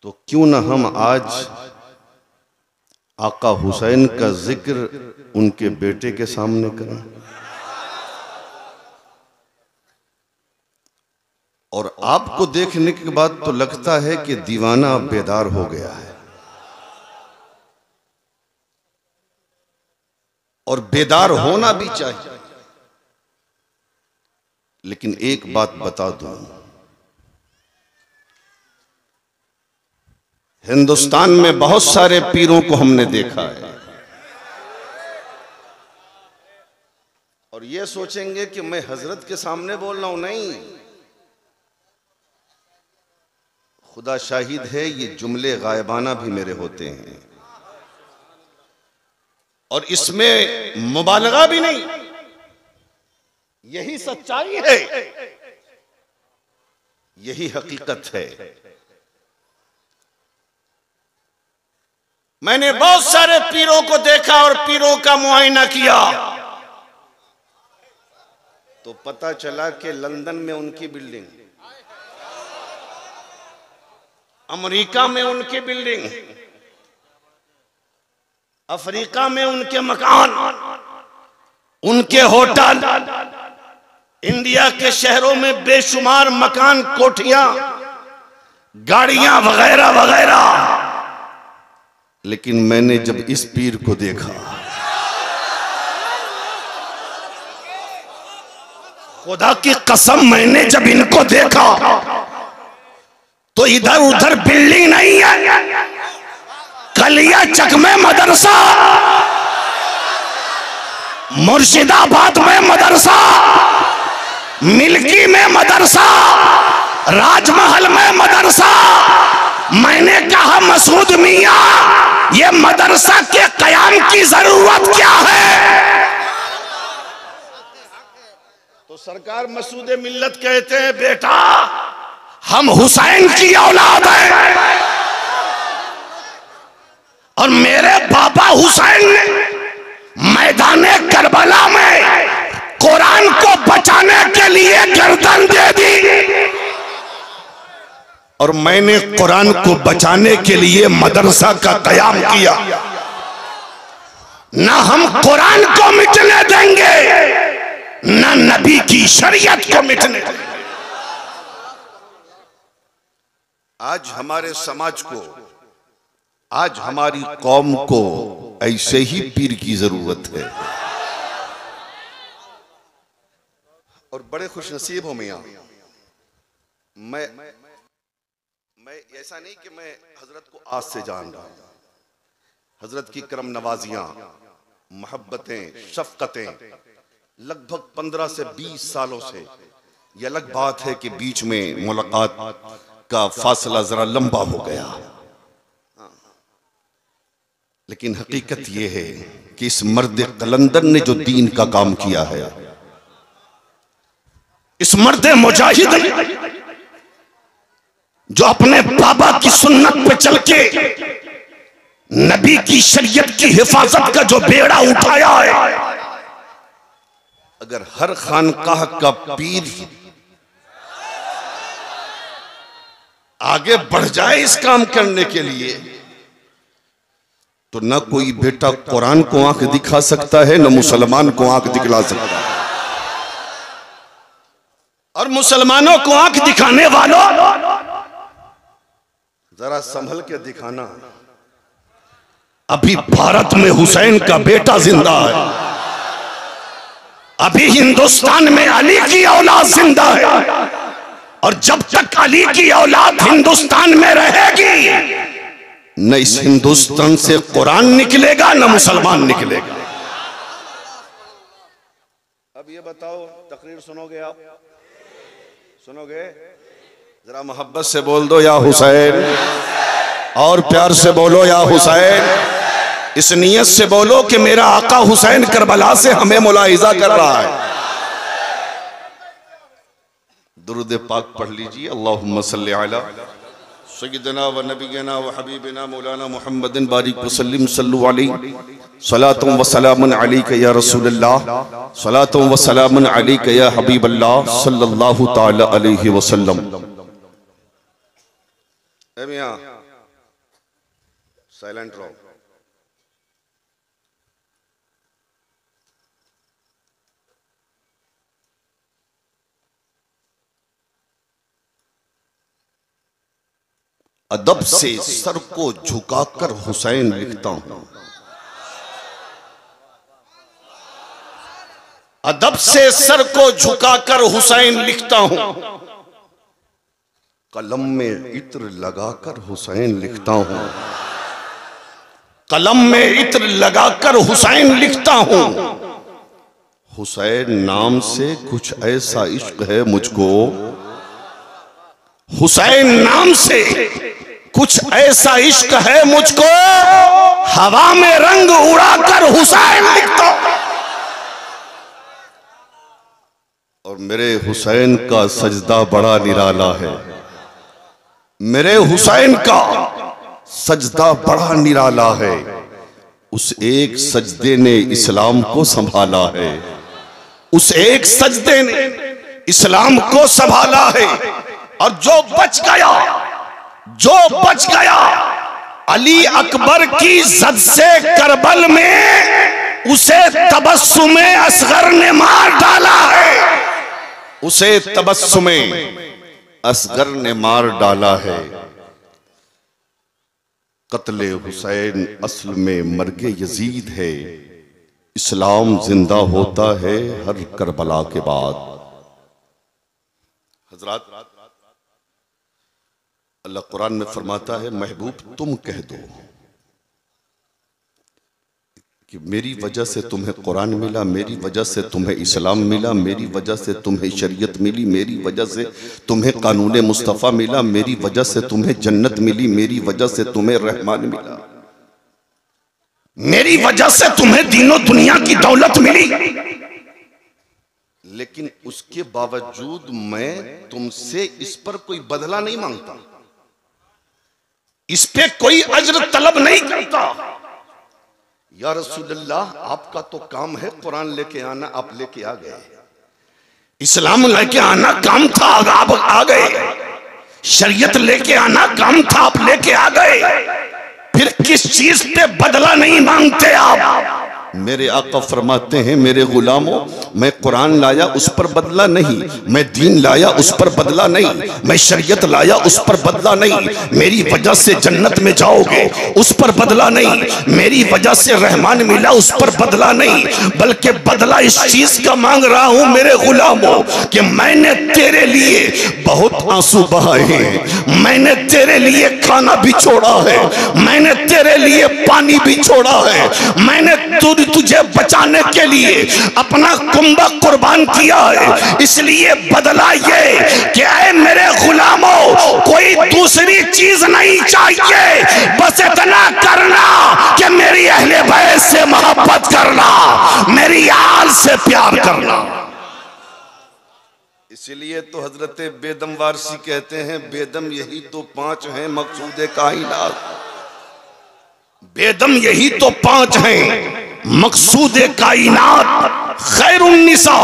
तो क्यों न हम आज आका हुसैन का जिक्र उनके बेटे के सामने करें। और आपको देखने के बाद तो लगता है कि दीवाना अब बेदार हो गया है, और बेदार होना भी चाहिए। लेकिन एक बात बता दूं, हिंदुस्तान में बहुत सारे पीरों को हमने देखा है और ये सोचेंगे कि मैं हजरत के सामने बोल रहा हूं। नहीं, खुदा शाहिद है, ये जुमले गायबाना भी मेरे होते हैं और इसमें मुबालगा भी नहीं, यही सच्चाई है, यही हकीकत है। मैंने बहुत सारे पीरों को देखा और पीरों का मुआयना किया तो पता चला कि लंदन में उनकी बिल्डिंग, अमेरिका में उनकी बिल्डिंग, अफ्रीका में उनके मकान, उनके होटल, इंडिया के शहरों में बेशुमार मकान, कोठियां, गाड़ियां वगैरह वगैरह। लेकिन मैंने जब इस पीर को देखा, खुदा की कसम, मैंने जब इनको देखा तो इधर उधर बिल्डिंग नहीं है, कलिया चक में मदरसा, मुर्शिदाबाद में मदरसा, मिल्की में मदरसा, राजमहल में मदरसा। मैंने कहा मसूद मियां, ये मदरसा के कयाम की जरूरत क्या है? तो सरकार मसूद मिल्लत कहते हैं, बेटा हम हुसैन की औलाद हैं और मेरे बाबा हुसैन ने मैदाने करबला में कुरान को बचाने के लिए गर्दन दे दी और मैंने कुरान को बचाने के लिए मदरसा का कयाम किया। ना हम कुरान को मिटने देंगे, ना नबी की शरीयत को मिटने देंगे। आज हमारे समाज को, आज हमारी कौम को ऐसे ही पीर की जरूरत है। और बड़े खुश नसीब हो मियां, मैं ऐसा नहीं कि मैं हजरत को आज से जान रहा हूं। हजरत की करम नवाजियां, मोहब्बतें, शफकतें लगभग 15 से 20 सालों से। यह अलग बात है कि बीच में मुलाकात का फासला जरा लंबा हो गया, लेकिन हकीकत यह है कि इस मर्द कलंदर ने जो दीन का काम किया है, इस मर्द मुजाहिद जो अपने बाबा की सुन्नत पे चल के नबी की शरीयत की हिफाजत का जो बेड़ा उठाया है, अगर हर खानकाह का पीर आगे बढ़ जाए इस काम करने के लिए, तो न कोई बेटा कुरान को आंख दिखा सकता है, न मुसलमान को आंख दिखला सकता है। और मुसलमानों को आंख दिखाने वालों, जरा संभल के दिखाना। अभी भारत में हुसैन का बेटा जिंदा है, अभी हिंदुस्तान में अली की औलाद जिंदा है, और जब तक अली की औलाद हिंदुस्तान में रहेगी, न इस हिंदुस्तान से कुरान निकलेगा, न मुसलमान निकलेगा। अब ये बताओ, तकरीर सुनोगे आप? सुनोगे? जरा मोहब्बत से बोल दो या हुसैन, और प्यार से बोलो या हुसैन। इस नियत से बोलो कि मेरा आका हुसैन करबला से हमें मुलाहिजा कर रहा है। दुरूद पाक पढ़ लीजिए। अल्लाहुम्मा सल्ली अला सय्यिदना व नबियना व हबीबना मौलाना मुहम्मदिन बारिक वसल्लिम सल्लु अलैहि सलातुम व सलामुन अलैका या रसूलल्लाह, सलातुम व सलामुन अलैका या हबीबल्लाह सल्लल्लाहु तआला अलैहि वसल्लम। है मियां, साइलेंट रहो। अदब से सर को झुकाकर हुसैन लिखता हूं, अदब से सर को झुकाकर हुसैन लिखता हूं, कलम में इत्र लगाकर हुसैन लिखता हूं, कलम में इत्र लगाकर हुसैन लिखता हूं। हुसैन नाम से कुछ ऐसा इश्क है मुझको, हुसैन नाम से कुछ ऐसा इश्क है मुझको, हवा में रंग उड़ाकर हुसैन लिखता हूं। और मेरे हुसैन का सजदा बड़ा निराला है, मेरे हुसैन का सजदा बड़ा निराला है। उस एक सजदे ने इस्लाम को संभाला है, उस एक सजदे ने इस्लाम को संभाला है। और जो बच गया, जो बच गया अली अकबर की जद से करबल में, उसे तबस्सुमे असगर ने मार डाला है, उसे तबस्सुमे असगर ने मार डाला है। कत्ले हुसैन असल में मर्गे यजीद है, इस्लाम जिंदा होता है हर करबला के बाद। हजरात, अल्लाह कुरान में फरमाता है, महबूब तुम कह दो कि मेरी वजह से तुम्हें कुरान मिला, मेरी वजह से तुम्हें इस्लाम मिला, मेरी वजह से तुम्हें शरीयत मिली, मेरी वजह से तुम्हें कानून मुस्तफ़ा मिला, मेरी वजह से तुम्हें जन्नत मिली, मेरी वजह से तुम्हें रहमान मिला, मेरी वजह से तुम्हें दीनों दुनिया की दौलत मिली। लेकिन उसके बावजूद मैं तुमसे इस पर कोई बदला नहीं मांगता, इस पे कोई अज्र तलब नहीं करता। या रसूलल्लाह, आपका तो काम है कुरान लेके आना, आप लेके आ गए, इस्लाम लेके आना काम था, आप आ गए, शरीयत लेके आना काम था, आप लेके आ गए, फिर किस चीज पे बदला नहीं मांगते आप? मेरे आका फरमाते हैं, मेरे गुलामों, मैं कुरान लाया उस पर बदला नहीं, मैं दीन लाया उस पर बदला नहीं, मैं शरीयत लाया उस पर बदला नहीं, मेरी वजह से जन्नत में जाओगे उस पर बदला नहीं, मेरी वजह से रहमान मिला उस पर बदला नहीं, बल्कि बदला इस चीज का मांग रहा हूं मेरे गुलामों कि मैंने तेरे लिए बहुत आंसू बहाए हैं, मैंने तेरे लिए खाना भी छोड़ा है, मैंने तेरे लिए पानी भी छोड़ा है, मैंने तुझे बचाने के लिए अपना कुंबा कुर्बान किया है। इसलिए बदला ये कि ऐ मेरे गुलामों, कोई दूसरी चीज नहीं चाहिए, बस इतना करना कि मेरी अहले बैत से मोहब्बत करना, मेरी आल से प्यार करना। इसलिए तो हजरत बेदम वारसी कहते हैं, बेदम यही तो पांच हैं मकसूद कायनात, बेदम यही तो पांच हैं मकसूद कायनात, खैरुन्निसा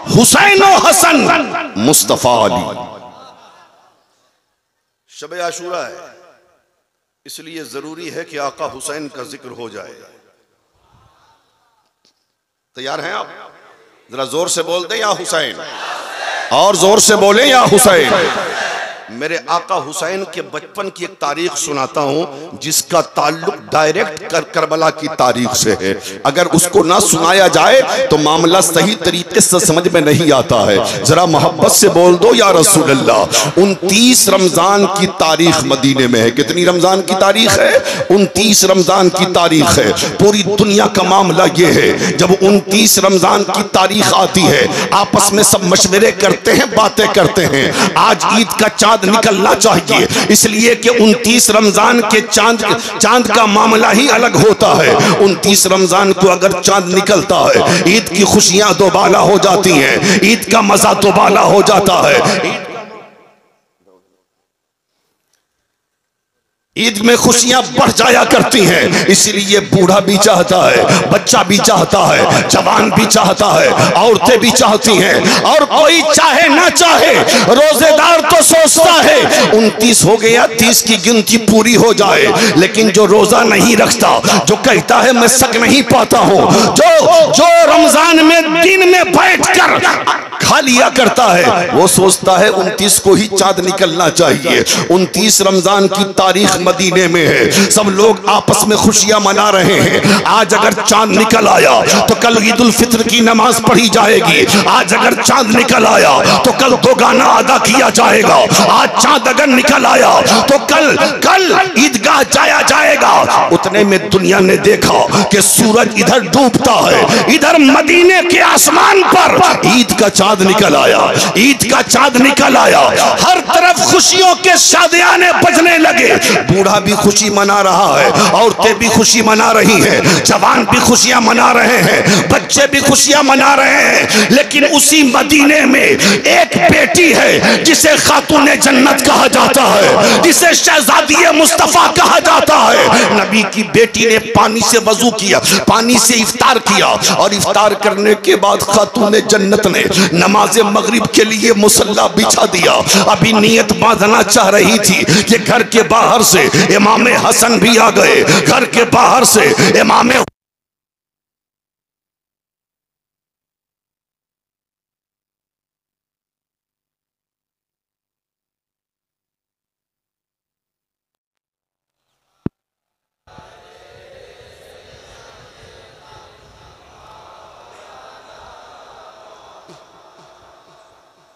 हुसैन और हसन मुस्तफा अली। शब आशूरा है, इसलिए जरूरी है कि आका हुसैन का जिक्र हो जाए। तैयार हैं आप? जरा जोर से बोल दें या हुसैन, और जोर से बोले या हुसैन। मेरे आका हुसैन के बचपन की एक तारीख सुनाता हूं जिसका ताल्लुक डायरेक्ट करबला की तारीख से है। अगर उसको ना सुनाया जाए तो मामला सही तरीके से समझ में नहीं आता है। जरा मोहब्बत से बोल दो या रसूल अल्लाह। 29 रमजान की तारीख मदीने में है। कितनी रमजान की तारीख है? 29 रमजान की तारीख है। पूरी दुनिया का मामला ये है, जब 29 रमजान की तारीख आती है आपस में सब मशवरे करते हैं, बातें करते हैं। आज ईद का चांद निकलना चाहिए, इसलिए कि 29 रमजान के चांद का मामला ही अलग होता है। 29 रमजान को अगर चांद निकलता है ईद की खुशियां दोबाला हो जाती हैं, ईद का मजा दोबाला हो जाता है। ईद में खुशियां बढ़ जाया करती हैं, इसलिए बूढ़ा भी चाहता है, बच्चा भी चाहता है, जवान भी चाहता है, औरतें भी चाहती हैं, और कोई चाहे ना चाहे रोजेदार तो सोचता है 29 हो गया, 30 की गिनती पूरी हो जाए। लेकिन जो रोजा नहीं रखता, जो कहता है मैं सक नहीं पाता हूँ, जो रमजान में दिन में बैठकर खा लिया करता है, वो सोचता है 29 को ही चांद निकलना चाहिए। 29 रमजान की तारीख मदीने में है, सब लोग आपस में खुशियां मना रहे हैं। आज अगर चांद निकल आया तो कल ईद उल फित्र की नमाज पढ़ी जाएगी। आज अगर चांद निकल आया तो कल दो गाना अदा किया जाएगा। आज चांद अगर निकल आया तो कल ईदगाह जाया जाएगा। उतने में दुनिया ने देखा कि सूरज इधर डूबता है, इधर मदीने के आसमान पर ईद का चांद निकल आया, ईद का चांद निकल आया। हर तरफ खुशियों के शादियाने बजने लगे। बूढ़ा भी खुशी मना रहा है, औरतें भी खुशी मना रही हैं, जवान भी खुशियां मना रहे हैं, बच्चे भी खुशियां मना रहे हैं। लेकिन उसी मदीने में एक बेटी है जिसे खातूने जन्नत कहा जाता है, जिसे शहजादी मुस्तफा कहा जाता है। नबी की बेटी ने पानी से वजू किया, पानी से इफ्तार किया, और इफ्तार करने के बाद खातूने जन्नत ने नमाज मगरिब के लिए मुसल्ला बिछा दिया। अभी नियत बांधना चाह रही थी कि घर के बाहर से इमाम हसन भी आ गए, घर के बाहर से इमाम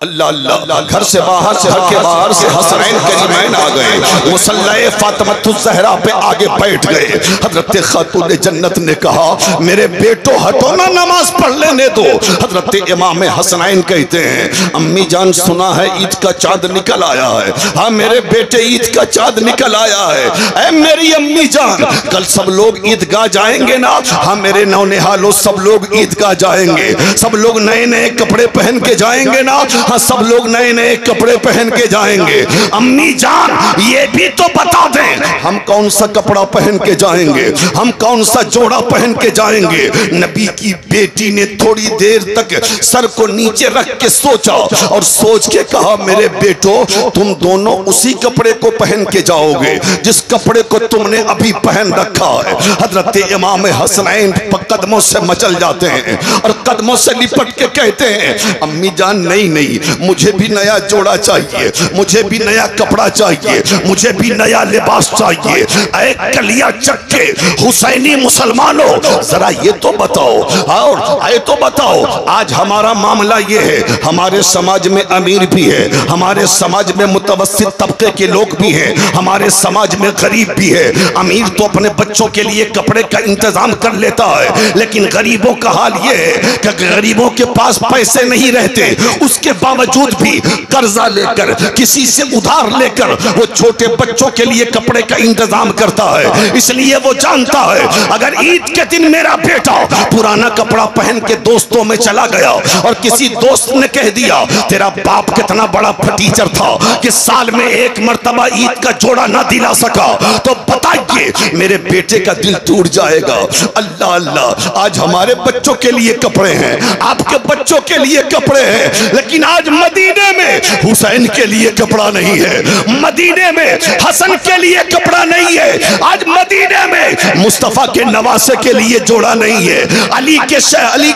अल्लाह अल्लाह। घर से बाहर से, घर के बाहर से हसनैन करीमैन आ गए, मुसल्ले फातिमतुज़ ज़हरा पे आगे बैठ गए। हजरत खातून जन्नत ने कहा मेरे बेटो हटो ना, नमाज पढ़ लेने दो। हजरत इमाम हसनैन कहते हैं अम्मी जान सुना है ईद का चांद निकल आया है। हाँ मेरे बेटे ईद का चांद निकल आया है। ऐ मेरी अम्मी जान कल सब लोग ईदगाह जाएंगे ना? हाँ मेरे नौनिहालों सब लोग ईदगाह जाएंगे, सब लोग नए नए कपड़े पहन के जाएंगे ना? हाँ सब लोग नए नए कपड़े पहन के जाएंगे। अम्मी जान ये भी तो बता दें हम कौन सा कपड़ा पहन के जाएंगे, हम कौन सा जोड़ा पहन के जाएंगे। नबी की बेटी ने थोड़ी देर तक सर को नीचे रख के सोचा और सोच के कहा मेरे बेटो तुम दोनों उसी कपड़े को पहन के जाओगे जिस कपड़े को तुमने अभी पहन रखा है। हजरत इमाम हसनैन कदमों से मचल जाते हैं और कदमों से लिपट के कहते हैं अम्मी जान नहीं नहीं मुझे भी नया जोड़ा चाहिए, मुझे भी नया कपड़ा चाहिए, मुझे भी नया लिबास चाहिए। ऐ कलिया चक्के हुसैनी मुसलमानों जरा ये तो बताओ, और ये तो बताओ आज हमारा मामला ये है हमारे समाज में अमीर भी है, हमारे समाज में मुतवस्सित तबके के लोग भी हैं, हमारे समाज में गरीब भी है। अमीर तो अपने बच्चों के लिए कपड़े का इंतजाम कर लेता है, लेकिन गरीबों का हाल ये है कि गरीबों के पास पैसे नहीं रहते, उसके बावजूद भी कर्जा लेकर किसी से उधार लेकर वो छोटे बच्चों के लिए कपड़े का इंतजाम करता है। इसलिए वो जानता है अगर ईद के दिन मेरा बेटा पुराना कपड़ा पहन के दोस्तों में चला गया और किसी दोस्त ने कह दिया तेरा बाप कितना बड़ा फटीचर था कि साल में एक मर्तबा ईद का जोड़ा ना दिला सका, तो बताइए मेरे बेटे का दिल टूट जाएगा। अल्लाह अल्लाह आज हमारे बच्चों के लिए कपड़े हैं, आपके बच्चों के लिए कपड़े हैं, लेकिन आज मदीने में हुसैन के लिए कपड़ा नहीं है, मदीने में हसन के लिए कपड़ा नहीं है, आज मदीने में मुस्तफा के नवासे के लिए जोड़ा नहीं है, अली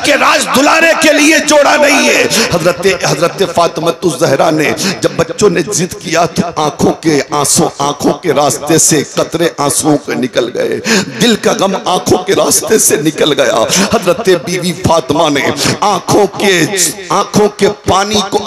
के राज दुलारे के लिए जोड़ा नहीं है। हजरत फातिमतुज़ ज़हरा ने जब बच्चों ने जिद किया तो आंखों के आंसू आंखों के रास्ते से कतरे आंसुओं के निकल गए, दिल का गम आंखों के रास्ते से निकल गया। हजरत बीवी फातिमा ने आंखों के पानी को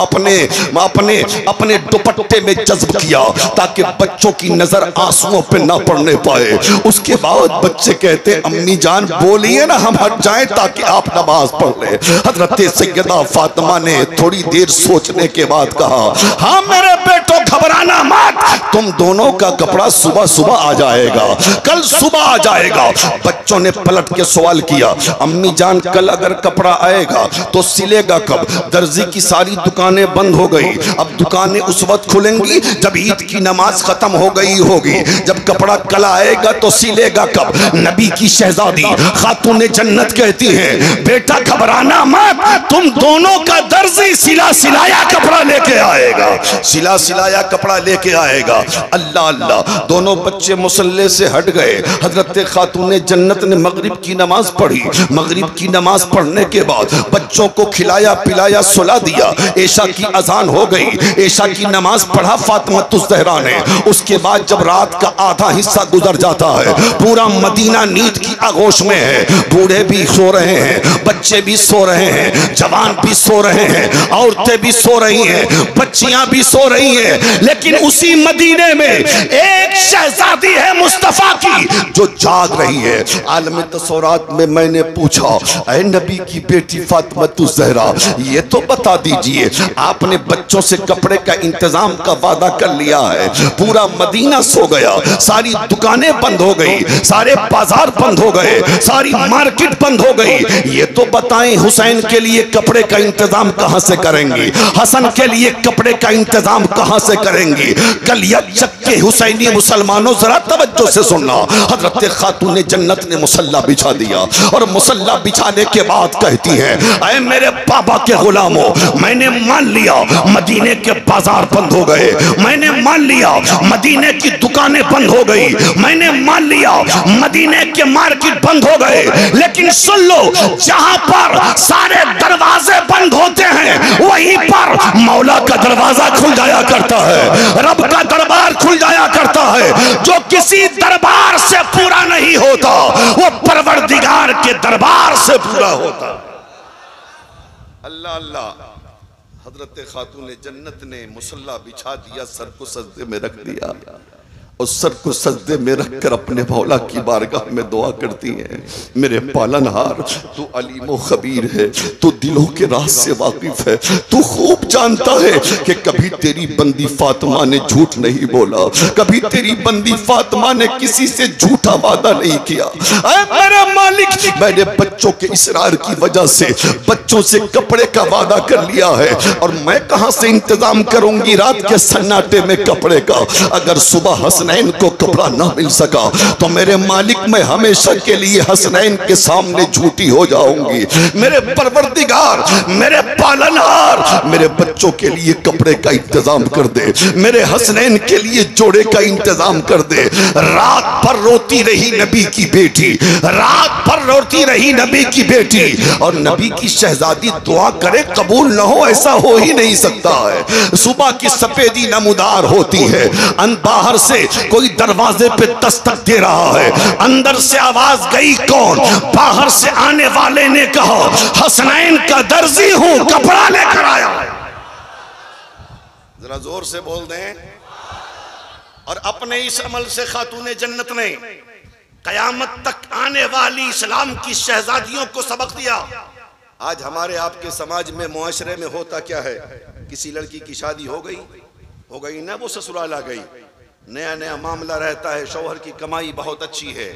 अपने दुपट्टे में जज्ब किया ताकि बच्चों की नजर आंसुओं पे ना पड़ने पाए। उसके बाद बच्चे कहते अम्मी जान बोलिए ना हम हट जाएं ताकि आप नमाज पढ़ ले। हजरत सैयदा फातिमा ने थोड़ी देर सोचने के बाद कहा हाँ मेरे बेटो घबराना मत, तुम दोनों का कपड़ा सुबह सुबह आ जाएगा, कल सुबह आ जाएगा। बच्चों ने पलट के सवाल किया अम्मी जान कल अगर कपड़ा आएगा तो सिलेगा कब? दर्जी की सारी दुकानें बंद हो गई। अब दुकानें उस वक्त खुलेंगी जब ईद की नमाज खत्म हो गई होगी। जब कपड़ा कल आएगा तो सिलेगा कब? नबी की शहजादी खातून जन्नत कहती हैं, बेटा घबराना मत, तुम दोनों का दर्जी सिला सिलाया कपड़ा लेके आएगा, सिला सिलाया कपड़ा लेके आएगा। अल्लाह अल्लाह। दोनों बच्चे मुसल्ले से हट गए। हजरत खातून जन्नत ने मगरिब की नमाज पढ़ी। मगरिब की नमाज पढ़ने के बाद बच्चों को खिलाया पिलाया सुला दिया। ऐशा की अजान हो गई। ऐशा की नमाज पढ़ा फातिमातुज़ ज़हरा ने। उसके बाद जब रात का आधा हिस्सा गुजर जाता है, पूरा मदीना नींद की आगोश में है। बूढ़े भी सो रहे हैं, बच्चे भी सो रहे हैं, जवान भी सो रहे हैं, औरतें भी सो रही हैं, बच्चियां भी सो रही हैं। लेकिन उसी मदीने में एक शहजादी है मुस्तफा की जो जाग रही है। आलम तसौरात में मैंने पूछा, ऐ नबी की बेटी फातिमातुज़ ज़हरा, ये तो बता दीजिए, आपने बच्चों से कपड़े का इंतजाम का वादा कर लिया है, पूरा मदीना सो गया, सारी दुकानें बंद हो गई, सारे बाजार बंद हो गए, सारी मार्केट बंद हो गई, ये तो बताएं हुसैन के लिए कपड़े का इंतजाम कहां से करेंगी? हसन के लिए कपड़े का इंतजाम कहां से करेंगी? कलिया चक्के हुसैनी मुसलमानों जरा तवज्जो से सुनना। हजरत खातून जन्नत ने मुसल्ला बिछा दिया और मुसल्ला बिछाने के बाद कहती है, ऐ मेरे बाबा के गुलामों, मैंने मान लिया मदीने के बाजार बंद हो गए, मैंने मान लिया मदीने की दुकानें बंद हो गई, मैंने मान लिया मदीने के मार्केट बंद हो गए, लेकिन सुन लो, जहां पर सारे दरवाजे बंद होते हैं वहीं पर मौला का दरवाजा खुल जाया करता है, रब का दरबार खुल जाया करता है। जो किसी दरबार से पूरा नहीं होता वो परवरदिगार के दरबार से पूरा होता। अल्लाह अल्लाह। हजरत खातून जन्नत ने मुसल्ला बिछा दिया, सर को सजदे में रख दिया और सर को सजदे में रखकर अपने मौला की बारगाह में दुआ करती हैं, मेरे पालनहार, तू अलीम व खबीर है, तू दिलों के राज से वाकिफ है, तू खूब जानता है कि कभी तेरी बंदी फातिमा ने झूठ नहीं बोला, कभी तेरी बंदी फातिमा ने किसी से झूठा वादा नहीं किया। मेरे मालिक, मैंने बच्चों के इसरार की वजह से बच्चों से कपड़े का वादा कर लिया है और मैं कहां से इंतजाम करूंगी रात के सन्नाटे में कपड़े का? अगर सुबह हसनैन को कपड़ा ना मिल सका तो मेरे मालिक, मैं हमेशा के लिए हसनैन के सामने झूठी हो जाऊंगी। मेरे परवरदिगार, मेरे पालनहार, मेरे बच्चों के लिए कपड़े का इंतजाम कर दे, मेरे हसनैन के लिए जोड़े का इंतजाम कर दे। रात भर रोती रही नबी की बेटी, रात भर रोती रही नबी की बेटी, और नबी की शहजादी दुआ करे कबूल न हो, ऐसा हो ही नहीं सकता है। सुबह की सफेदी नमूदार होती है, बाहर से कोई दरवाजे पे दस्तक दे रहा है, अंदर से आवाज गई कौन? बाहर से आने वाले ने कहा, हसनैन का दर्जी हूं, कपड़ा लेकर आया। जरा जोर से बोल दें। और अपने इस अमल से खातून जन्नत ने कयामत तक आने वाली इस्लाम की शहजादियों को सबक दिया। आज हमारे आपके समाज में, मुआशरे में होता क्या है? किसी लड़की की शादी हो गई ना, वो ससुराल आ गई, नया नया मामला रहता है, शौहर की कमाई बहुत अच्छी है,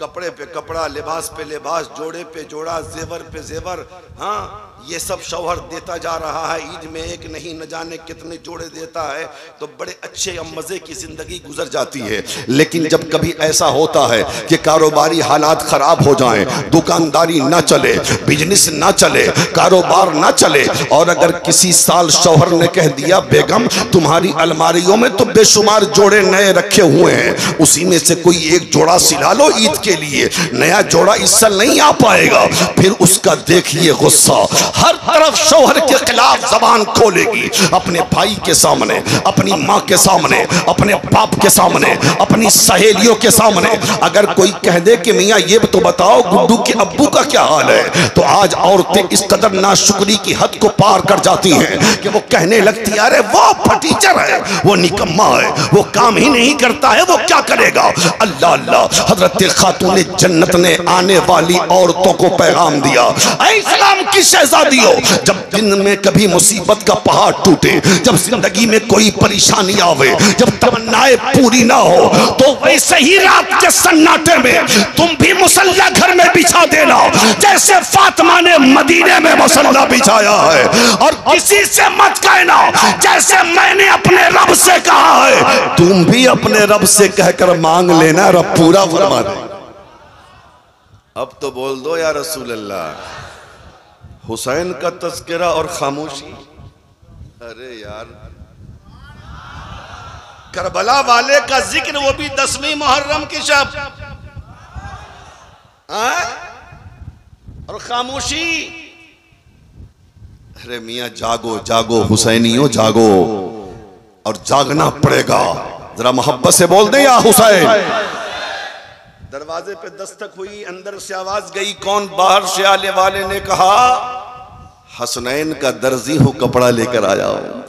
कपड़े पे कपड़ा, लिबास पे लिबास, जोड़े पे जोड़ा, जेवर पे जेवर, हाँ ये सब शौहर देता जा रहा है। ईद में एक नहीं न जाने कितने जोड़े देता है, तो बड़े अच्छे मजे की जिंदगी गुजर जाती है। लेकिन जब कभी ऐसा होता है कि कारोबारी हालात खराब हो जाएं, दुकानदारी ना चले, बिजनेस ना चले, कारोबार ना चले, और अगर किसी साल शौहर ने कह दिया बेगम तुम्हारी अलमारियों में तो बेशुमार जोड़े नए रखे हुए हैं, उसी में से कोई एक जोड़ा सिला लो ईद के लिए, नया जोड़ा इस साल नहीं आ पाएगा, फिर उसका देखिए गुस्सा, हर तरफ शौहर के खिलाफ जबान खोलेगी, अपने भाई के सामने, अपनी माँ के सामने, अपने बाप के सामने, अपनी सहेलियों के सामने। अगर कोई कह दे कि मियाँ ये तो बताओ गुड्डू के अब्बू का क्या हाल है, तो आज औरतें इस कदर नाशुक्री की हद को पार कर जाती हैं कि वो कहने लगती है अरे वो फटीचर है, वो निकम्मा है, वो काम ही नहीं करता है, वो क्या करेगा। अल्लाह अल्लाह। हजरत खातून जन्नत ने आने वाली औरतों को पैगाम दिया, इस्लाम की शहजादी ऐसा दियो जब दिन में कभी मुसीबत का पहाड़ टूटे, जब जिंदगी में कोई परेशानी आवे, जब तमन्नाएं पूरी ना हो, तो वैसे ही रात के सन्नाटे में तुम भी मुसल्ला घर में बिछा देना जैसे फातिमा ने मदीने में मुसल्ला बिछाया है। और किसी से मत कहना जैसे मैंने अपने रब से कहा है, तुम भी अपने रब से कहकर मांग लेना, रब पूरा फरमा दे। अब तो बोल दो या रसूल अल्लाह। हुसैन का तज़किरा और खामोशी। अरे यार, करबला वाले का जिक्र, वो भी 10वीं मुहर्रम की शब, और खामोशी। अरे मियां जागो जागो हुसैनियों जागो, और जागना पड़ेगा। जरा मोहब्बत से बोल दे या हुसैन। दरवाजे पे दस्तक हुई, अंदर से आवाज गई, कौन? बाहर से आने वाले ने कहा, हसनैन का दर्जी हूं, कपड़ा लेकर आया हूं।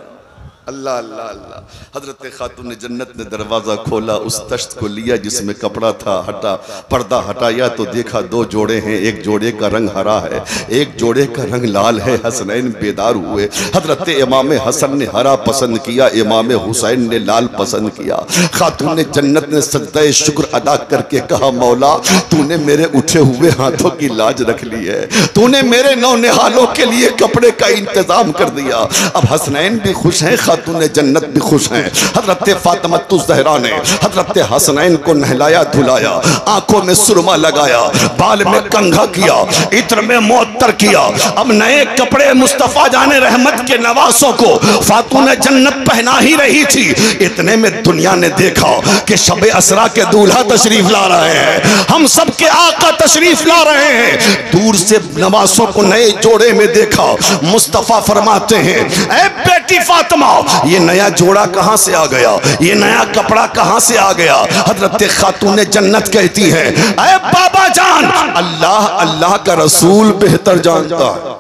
अल्लाह अल्लाह अल्लाह। हजरत खातून जन्नत ने दरवाजा खोला, उस तश्त को लिया जिसमें कपड़ा था, हटा, पर्दा हटाया तो देखा 2 जोड़े हैं, एक जोड़े का रंग हरा है, एक जोड़े का रंग लाल है। हसनैन बेदार हुए। हजरत इमाम हसन ने हरा पसंद किया, इमाम हुसैन ने लाल पसंद किया। खातून जन्नत ने सजदा शुक्र अदा करके कहा, मौला तूने मेरे उठे हुए हाथों की लाज रख ली है, तूने मेरे नौनिहालों के लिए कपड़े का इंतजाम कर दिया। अब हसनैन भी खुश हैं, खातून जन्नत भी खुश हैं। हजरत फातिमा ज़हरा ने हजरत हसनैन को नहलाया धुलाया, आंखों में सुरमा लगाया, बाल में कंघा किया, इत्र में मुअत्तर किया। अब नए कपड़े मुस्तफा जाने रहमत के नवासों को फातून जन्नत पहना ही रही थी। इतने में दुनिया ने देखा कि शबे असरा के दूल्हा तशरीफ ला रहे हैं, हम सब के आका तशरीफ ला रहे हैं। दूर से नवासों को नए जोड़े में देखा। मुस्तफा फरमाते हैं, ऐ बेटी फातिमा, ये नया जोड़ा कहां से आ गया, ये नया कपड़ा कहां से आ गया? हजरत खातून जन्नत कहती है, ऐ बाबा जान, अल्लाह अल्लाह का रसूल बेहतर जानता है।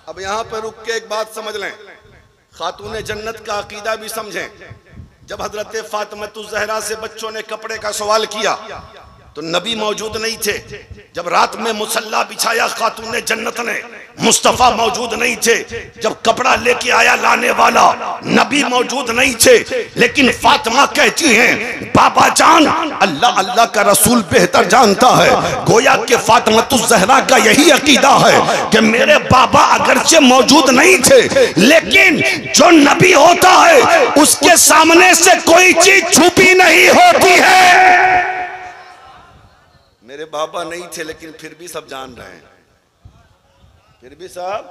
अब यहां पर रुक के एक बात समझ लें, खातून जन्नत का अकीदा भी समझें। जब हजरत फातिमा ज़हरा से बच्चों ने कपड़े का सवाल किया तो नबी मौजूद नहीं थे। जब रात में मुसल्ला बिछाया खातून जन्नत ने, मुस्तफा मौजूद नहीं थे। जब कपड़ा लेके आया लाने वाला, नबी मौजूद नहीं थे। लेकिन फातिमा कहती हैं, बाबा जान, अल्लाह अल्लाह का रसूल बेहतर जानता है। गोया के फातिमा ज़हरा का यही अकीदा है कि मेरे बाबा अगरचे मौजूद नहीं थे, लेकिन जो नबी होता है उसके सामने से कोई चीज छुपी नहीं होती है। मेरे बाबा नहीं थे लेकिन फिर भी सब जान रहे हैं, फिर भी सब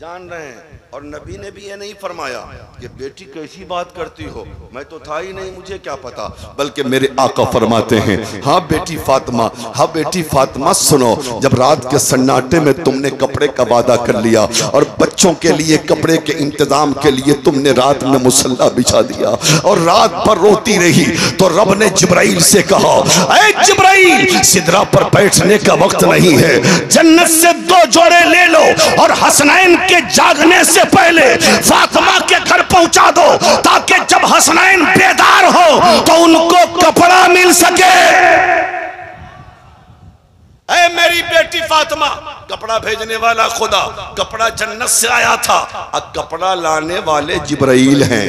जान रहे हैं। और नबी ने भी ये नहीं फरमाया कि बेटी कैसी बात करती हो, मैं तो था ही नहीं, मुझे क्या पता। बल्कि मेरे आका फरमाते हैं, हाँ बेटी फातिमा, हाँ बेटी फातिमा सुनो, जब रात के सन्नाटे में तुमने कपड़े का वादा कर लिया और बच्चों के लिए कपड़े के इंतजाम के लिए तुमने रात में मुसल्ला बिछा दिया और रात भर रोती रही, तो रब ने जिब्राइल से कहा, ऐ जिब्राइल, सिदरा पर बैठने का वक्त नहीं है, जन्नत से 2 जोड़े ले लो और हसनैन के जागने से पहले फातिमा के घर पहुंचा दो, ताकि जब हसनैन बेदार हो तो उनको कपड़ा मिल सके। ऐ मेरी बेटी फातिमा, कपड़ा भेजने वाला खुदा, कपड़ा जन्नत से आया था, अब कपड़ा लाने वाले जिब्राइल हैं,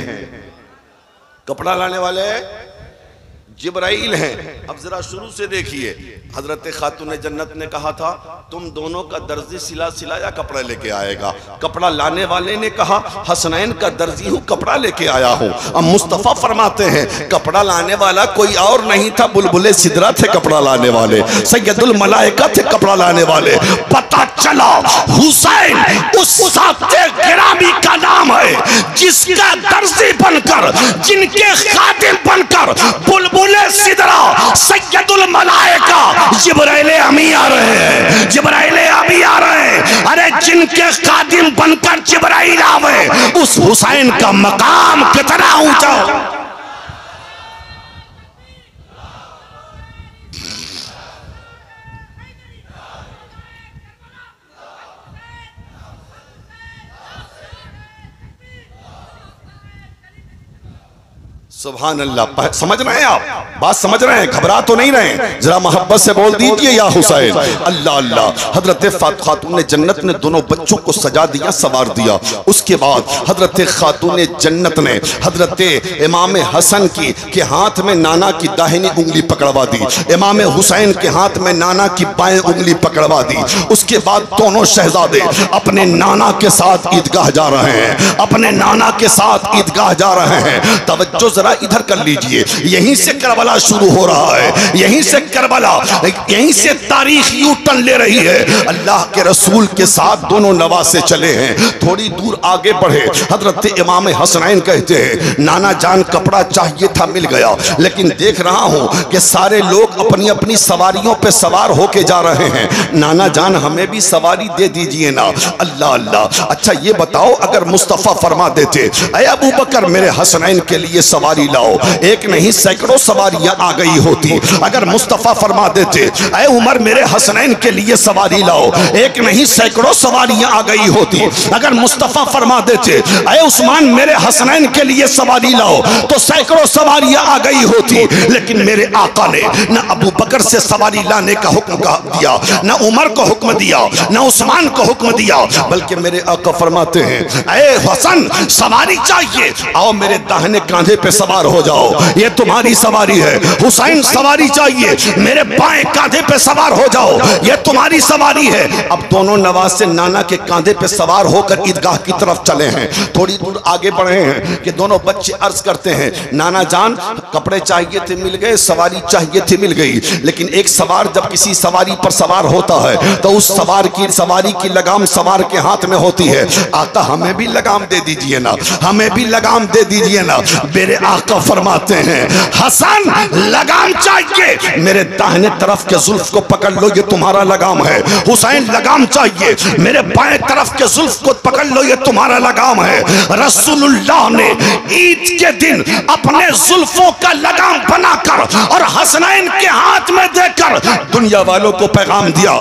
कपड़ा लाने वाले जिब्राइल हैं। अब जरा शुरू से देखिए, हजरत खातून जन्नत ने कहा था, तुम दोनों का दर्जी सिला सिलाया कपड़ा लेके आएगा। कपड़ा लाने वाले ने कहा, हसनैन का दर्जी हूँ, कपड़ा लेके आया हूँ। अब मुस्तफा फरमाते हैं, कपड़ा लाने वाला कोई और नहीं था, बुलबुले सिदरा थे कपड़ा लाने वाले, सैयदुल मलाइका थे कपड़ा लाने वाले। पता चला हुसैन उस साथे गिरामी का नाम है जिसका दर्जी बनकर, जिनके खादिम बनकर बुलबुले सिदरा सैयदुल मलाइका जिब्राइल अमी आ रहे हैं, जिब्राइल अमी आ रहे हैं। अरे जिनके खादिम बनकर जिब्राइल आवे, उस हुसैन का मकाम कितना ऊंचा। सुभान अल्लाह। समझ रहे हैं आप, बात समझ रहे हैं, घबरा तो नहीं रहे हैं? जरा मोहब्बत से बोल दीजिए या हुसैन। अल्लाह अल्लाह। हजरत खातून जन्नत ने दोनों बच्चों को सजा दिया, सवार दिया। उसके बाद हजरत खातून जन्नत ने हजरत इमाम हसन के हाथ में नाना की दाहिनी उंगली पकड़वा दी, इमाम हुसैन के हाथ में नाना की बाएं उंगली पकड़वा दी। उसके बाद दोनों शहजादे अपने नाना के साथ ईदगाह जा रहे हैं, अपने नाना के साथ ईदगाह जा रहे हैं। तवज्जो जरा इधर कर लीजिए, यहीं से करबला शुरू हो रहा है, यहीं से करबला, यहीं से तारीख यू टर्न ले रही है। अल्लाह के रसूल के साथ दोनों नवासे चले हैं। थोड़ी दूर आगे बढ़े, हजरत इमाम हसनैन कहते हैं नाना जान कपड़ा चाहिए था, मिल गया, लेकिन देख रहा हूं कि सारे लोग अपनी अपनी सवारियों पे सवार होके जा रहे हैं। नाना जान हमें भी सवारी दे दीजिए ना। अल्लाह अल्लाह। अच्छा ये बताओ, अगर मुस्तफा फरमा देते ऐ अबू बकर मेरे हसनैन के लिए सवारी लाओ, एक नहीं सैकड़ों सवारियां आ गई होती। अगर मुस्तफा फरमा देते ऐ उमर मेरे हसनैन के लिए सवारी लाओ, एक नहीं सैकड़ों सवारियां आ गई होती। अगर मुस्तफा फरमा देते ऐ उस्मान मेरे हसनैन के लिए सवारी लाओ, तो सैकड़ों सवारियां आ गई होती। लेकिन मेरे आका ने न अबू बकर से सवारी लाने का हुक्म दिया, न उमर को हुक्म दिया, न उस्मान को हुक्म दिया, बल्कि मेरे आका फरमाते हैं ऐ हसन सवारी चाहिए, आओ मेरे दाहिने कांधे पे सवार हो जाओ, ये तुम्हारी सवारी है। हुसैन सवारी चाहिए, मेरे बाएं कांधे पे सवार हो जाओ, ये तुम्हारी सवारी है। अब दोनों नवासे नाना के कांधे पे सवार होकर ईदगाह की तरफ चले हैं। थोड़ी दूर आगे बढ़े हैं कि दोनों बच्चे अर्ज करते हैं नाना जान कपड़े चाहिए थे, मिल गए, सवारी चाहिए थी, मिल गई। लेकिन एक सवार जब किसी सवारी पर सवार होता है तो उस सवारी की लगाम सवार के हाथ में होती है। आका हमें भी लगाम दे दीजिए ना, हमें भी लगाम दे दीजिए ना। मेरे आका फरमाते हैं हसन लगाम चाहिए, मेरे दाहिने तरफ के जुल्फ को पकड़ लो, ये तुम्हारा लगाम है। हुसैन लगाम चाहिए, मेरे बाएं तरफ के जुल्फ को पकड़ लो, ये तुम्हारा लगाम है। रसूलुल्लाह ने ईद के दिन अपने जुल्फों का लगाम बनाकर और हसनैन के हाथ में देकर दुनिया वालों को पैगाम दिया,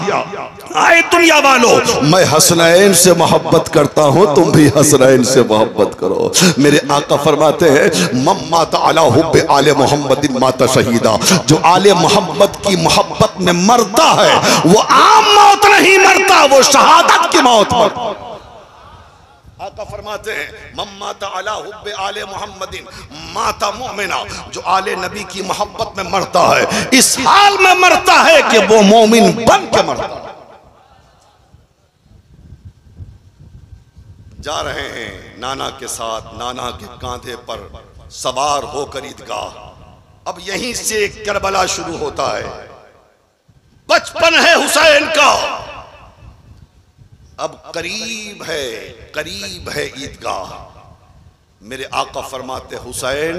आए दुनिया वालों मैं हसनैन से मोहब्बत करता हूं, तुम भी हसनैन से मोहब्बत करो। मेरे आका फरमाते हैं मम्मात अला हुब्बे आले मोहम्मद माता शहीदा, जो आले मोहम्मद की मोहब्बत में मरता है वो आम मौत नहीं मरता, वो शहादत की मौत मरता। आका फरमाते हैं मम्मात अला हुब्बे आले मोहम्मदिन माता मोमिना, जो आले नबी की मोहब्बत में मरता है इस हाल में मरता है कि वो मोमिन बन के मरता है। जा रहे हैं नाना के साथ, नाना के कांधे पर सवार होकर ईदगाह। अब यहीं से करबला शुरू होता है। बचपन है हुसैन का, अब करीब है ईदगाह। मेरे आका फरमाते हुसैन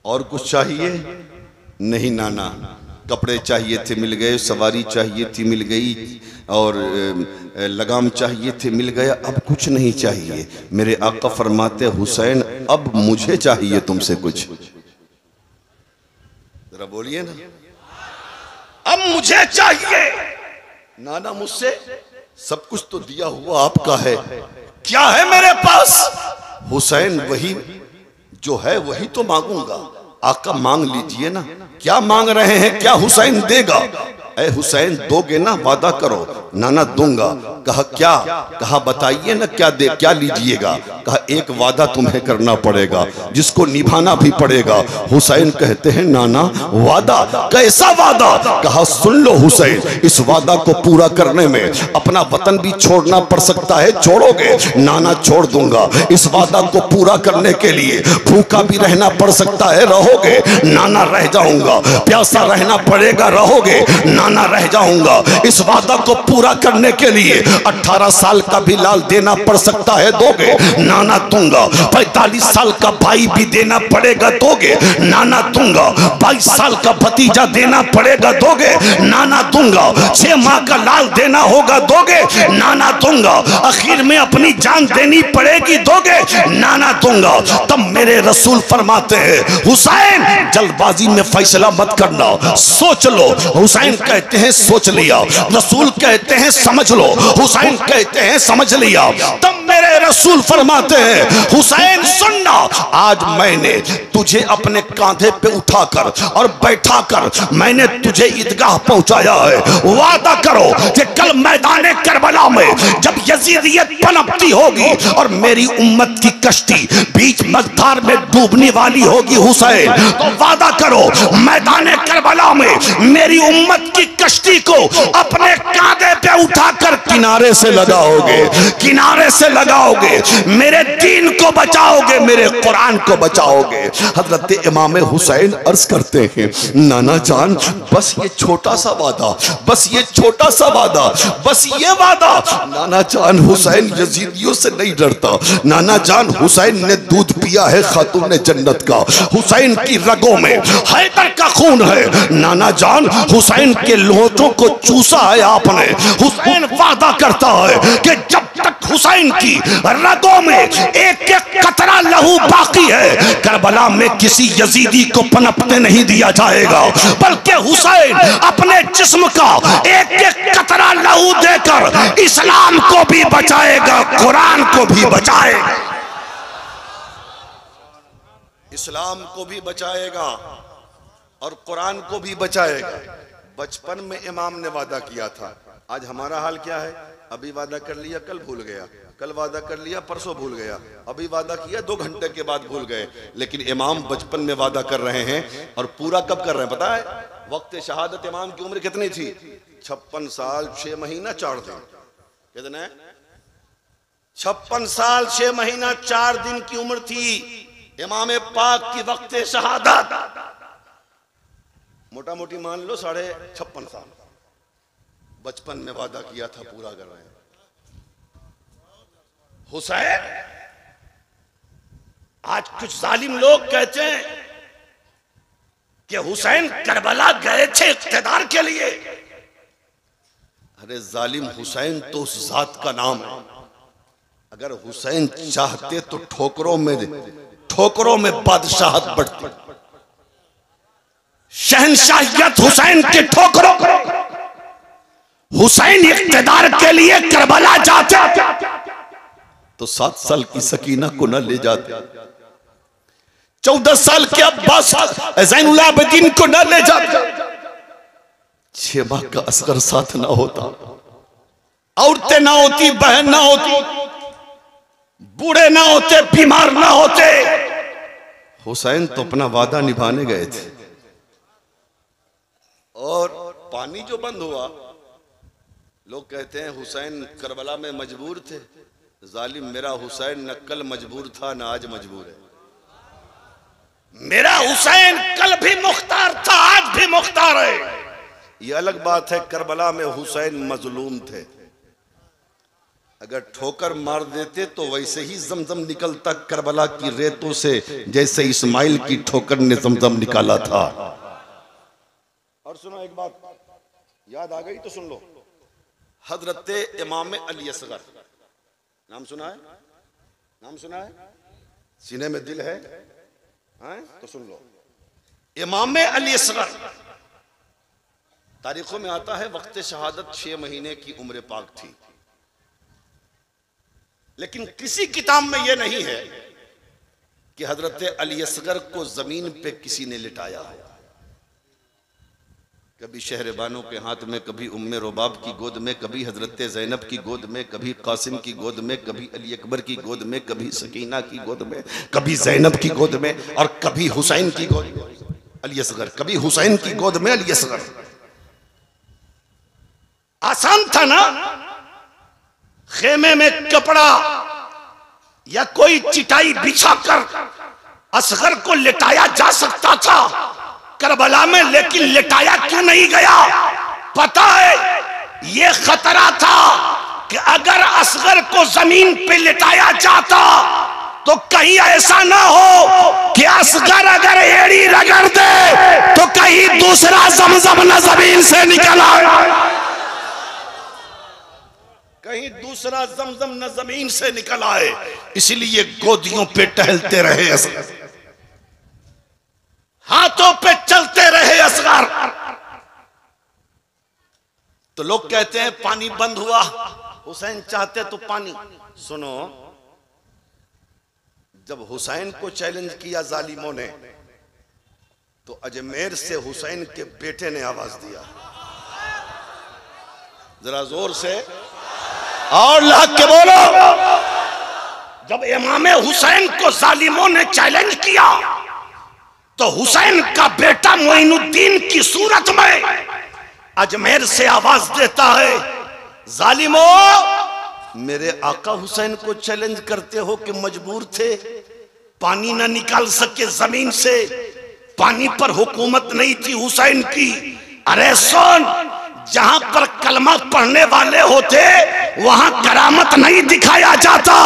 और कुछ चाहिए? नहीं नाना, कपड़े चाहिए थे मिल गए, सवारी चाहिए थी मिल गई, और लगाम चाहिए थे मिल गया, अब कुछ नहीं चाहिए। मेरे आका फरमाते हुसैन अब मुझे चाहिए तुमसे कुछ, जरा बोलिए ना, अब मुझे चाहिए। नाना मुझसे सब कुछ तो दिया हुआ आपका है, क्या है मेरे पास? हुसैन वही जो है वही तो मांगूंगा। आका मांग लीजिए ना, क्या मांग रहे हैं, क्या हुसैन देगा? ऐ हुसैन दोगे ना, वादा करो। नाना दूंगा। कहा क्या? कहा बताइए ना क्या दे, क्या लीजिएगा? कहा एक वादा तुम्हें करना पड़ेगा जिसको निभाना भी पड़ेगा। हुसैन कहते हैं नाना वादा? कैसा वादा? कहा सुन लो हुसैन, इस वादा को पूरा करने में अपना वतन भी छोड़ना पड़ सकता है, छोड़ोगे? नाना छोड़ दूंगा। इस वादा को पूरा करने के लिए भूखा भी रहना पड़ सकता है, रहोगे? नाना रह जाऊंगा। प्यासा रहना पड़ेगा, रहोगे? नाना रह जाऊंगा। इस वादा को पूरा करने के लिए 18 साल का भी लाल देना पड़ सकता है, दोगे? नाना दूंगा। 45 साल का भाई भी देना पड़ेगा, दोगे? नाना दूंगा। 22 साल का भतीजा देना पड़ेगा, दोगे? नाना दूंगा। 6 माह का लाल देना होगा, दोगे? नाना दूंगा। आखिर में अपनी जान देनी पड़ेगी, दोगे? नाना दूंगा। तब मेरे रसूल फरमाते हैं हुसैन जल्दबाजी में फैसला मत करना, सोच लो। हुसैन कहते हैं सोच लिया। रसूल कहते हैं समझ लो। हुसैन कहते हैं समझ लिया। तब मेरे रसूल फरमाते फरमाते हैं, हुसैन सुनना, आज मैंने तुझे अपने कांधे पे उठाकर और बैठाकर मैंने तुझे ईदगाह पहुंचाया है। वादा करो कि कल मैदान करबला में जब यजीदियत पनपती होगी और मेरी उम्मत की कश्ती बीच मझधार में डूबने वाली होगी हुसैन, तो वादा करो मैदान करबला में मेरी उम्मत की कश्ती को अपने कांधे पे उठाकर किनारे से लगाओगे, किनारे से लगाओगे, मेरे दीन को बचाओगे, मेरे कुरान को बचाओगे। हजरत इमाम हुसैन अर्ज करते हैं, नाना जान बस ये छोटा सा वादा, बस ये छोटा सा वादा, बस ये वादा। नाना जान हुसैन यजीदियों से नहीं डरता। नाना जान हुसैन ने दूध पिया है खातून जन्नत का, हुसैन की रगों में हैदर का खून है। नाना जान हुसैन के लोटों को चूसा है आपने। हुसैन वादा करता है कि जब तक हुसैन की रगों में एक एक कतरा लहू बाकी है, करबला में किसी यजीदी को पनपने नहीं दिया जाएगा, बल्कि हुसैन अपने जिस्म का एक एक कतरा लहू देकर इस्लाम को भी बचाएगा, कुरान को भी बचाएगा, इस्लाम को भी बचाएगा और कुरान को भी बचाएगा। बचपन में इमाम ने वादा किया था, आज हमारा हाल क्या है? अभी वादा कर लिया कल भूल गया, कल वादा कर लिया परसों भूल गया, अभी वादा किया 2 घंटे के बाद भूल गए। लेकिन इमाम बचपन में वादा कर रहे हैं और पूरा कब कर रहे हैं पता है? वक्त शहादत इमाम की उम्र कितनी थी? 56 साल 6 महीना 4 दिन। कितने? 56 साल 6 महीना 4 दिन की उम्र थी इमाम पाक की वक्त शहादत। मोटा मोटी मान लो 56.5 साल। बचपन में वादा किया था, पूरा कर रहे हैं। हुसैन, आज कुछ जालिम लोग कहते हैं कि हुसैन करबला गए थे इख्तिदार के लिए। अरे जालिम, हुसैन तो उस जात का नाम है। अगर हुसैन चाहते तो ठोकरों में बादशाहत बढ़ती। शहनशाहियत हुसैन के ठोकरों, हुसैन इख्तिदार के लिए करबला जाते तो 7 साल की सकीना को न ले जाते, 14 साल के अब्बास ज़ैनुल आबिदीन को न ले जाते, 6 माह का असगर साथ ना होता, औरतें ना होती, बहन ना होती, बूढ़े ना होते, बीमार ना होते। हुसैन तो अपना वादा निभाने गए थे। और पानी जो बंद हुआ, लोग कहते हैं हुसैन करबला में मजबूर थे। जालिम, मेरा हुसैन न कल मजबूर था न आज मजबूर है। मेरा हुसैन कल भी मुख्तार था, आज भी मुख्तार है। ये अलग बात है करबला में हुसैन मजलूम थे। अगर ठोकर मार देते तो वैसे ही जमजम निकलता करबला की रेतों से, जैसे इस्माइल की ठोकर ने जमजम निकाला था। और सुनो एक बात, याद आ गई तो सुन लो। हजरत इमाम अली असगर, नाम सुना है? नाम सुना है? सीने में दिल है? तो सुन लो। इमाम अली असगर, तारीखों में आता है वक्त शहादत 6 महीने की उम्र पाक थी। लेकिन किसी किताब में यह नहीं है कि हजरत अली असगर को जमीन पे किसी ने लिटाया है। कभी शहरबानों के हाथ में, कभी उम्मे रुबाब की गोद में, कभी हजरत ज़ैनब की गोद में, कभी कासिम की गोद में, कभी अली अकबर की गोद में, कभी सकीना की गोद में, कभी ज़ैनब की गोद में और कभी हुसैन की गोद में अली असगर, कभी हुसैन की गोद में अली असगर। आसान था ना? खेमे में कपड़ा या कोई चिटाई बिछाकर असगर को लिटाया जा सकता था करबला में, लेकिन लिटाया क्यों नहीं गया? पता है, यह खतरा था कि अगर असगर को जमीन पे लिटाया जाता तो कहीं ऐसा ना हो कि असगर अगर एड़ी रगड़ दे तो कहीं दूसरा जमजम न जमीन से निकल आए, कहीं दूसरा जमजम न जमीन से निकल आए। इसलिए गोदियों पे टहलते रहे असगर, हाथों पे चलते रहे असगर। तो लोग कहते हैं पानी बंद हुआ, हुसैन चाहते तो पानी। सुनो, जब हुसैन को चैलेंज किया जालिमों ने, तो अजमेर से हुसैन के बेटे ने आवाज दिया, जरा जोर से और लहक के बोलो। जब इमाम हुसैन को जालिमों ने चैलेंज किया, तो हुसैन का बेटा मोइनुद्दीन की सूरत में अजमेर से आवाज देता है, जालिमों, मेरे आका हुसैन को चैलेंज करते हो कि मजबूर थे, पानी ना निकाल सके जमीन से, पानी पर हुकूमत नहीं थी हुसैन की। अरे सुन, जहां पर कलमा पढ़ने वाले होते वहां करामत नहीं दिखाया जाता।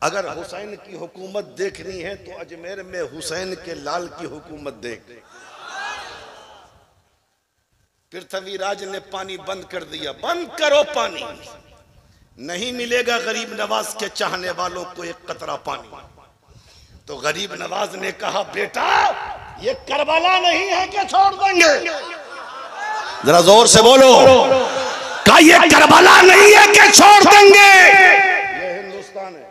अगर हुसैन की हुकूमत देखनी है तो अजमेर में हुसैन के लाल की हुकूमत देख। पृथ्वीराज ने पानी बंद कर दिया, बंद करो पानी, नहीं मिलेगा गरीब नवाज के चाहने वालों को एक कतरा पानी। तो गरीब नवाज ने कहा, बेटा ये करबला नहीं है कि छोड़ देंगे, जरा जोर से बोलो, कहा ये करबला नहीं है कि छोड़ देंगे। ये हिंदुस्तान है,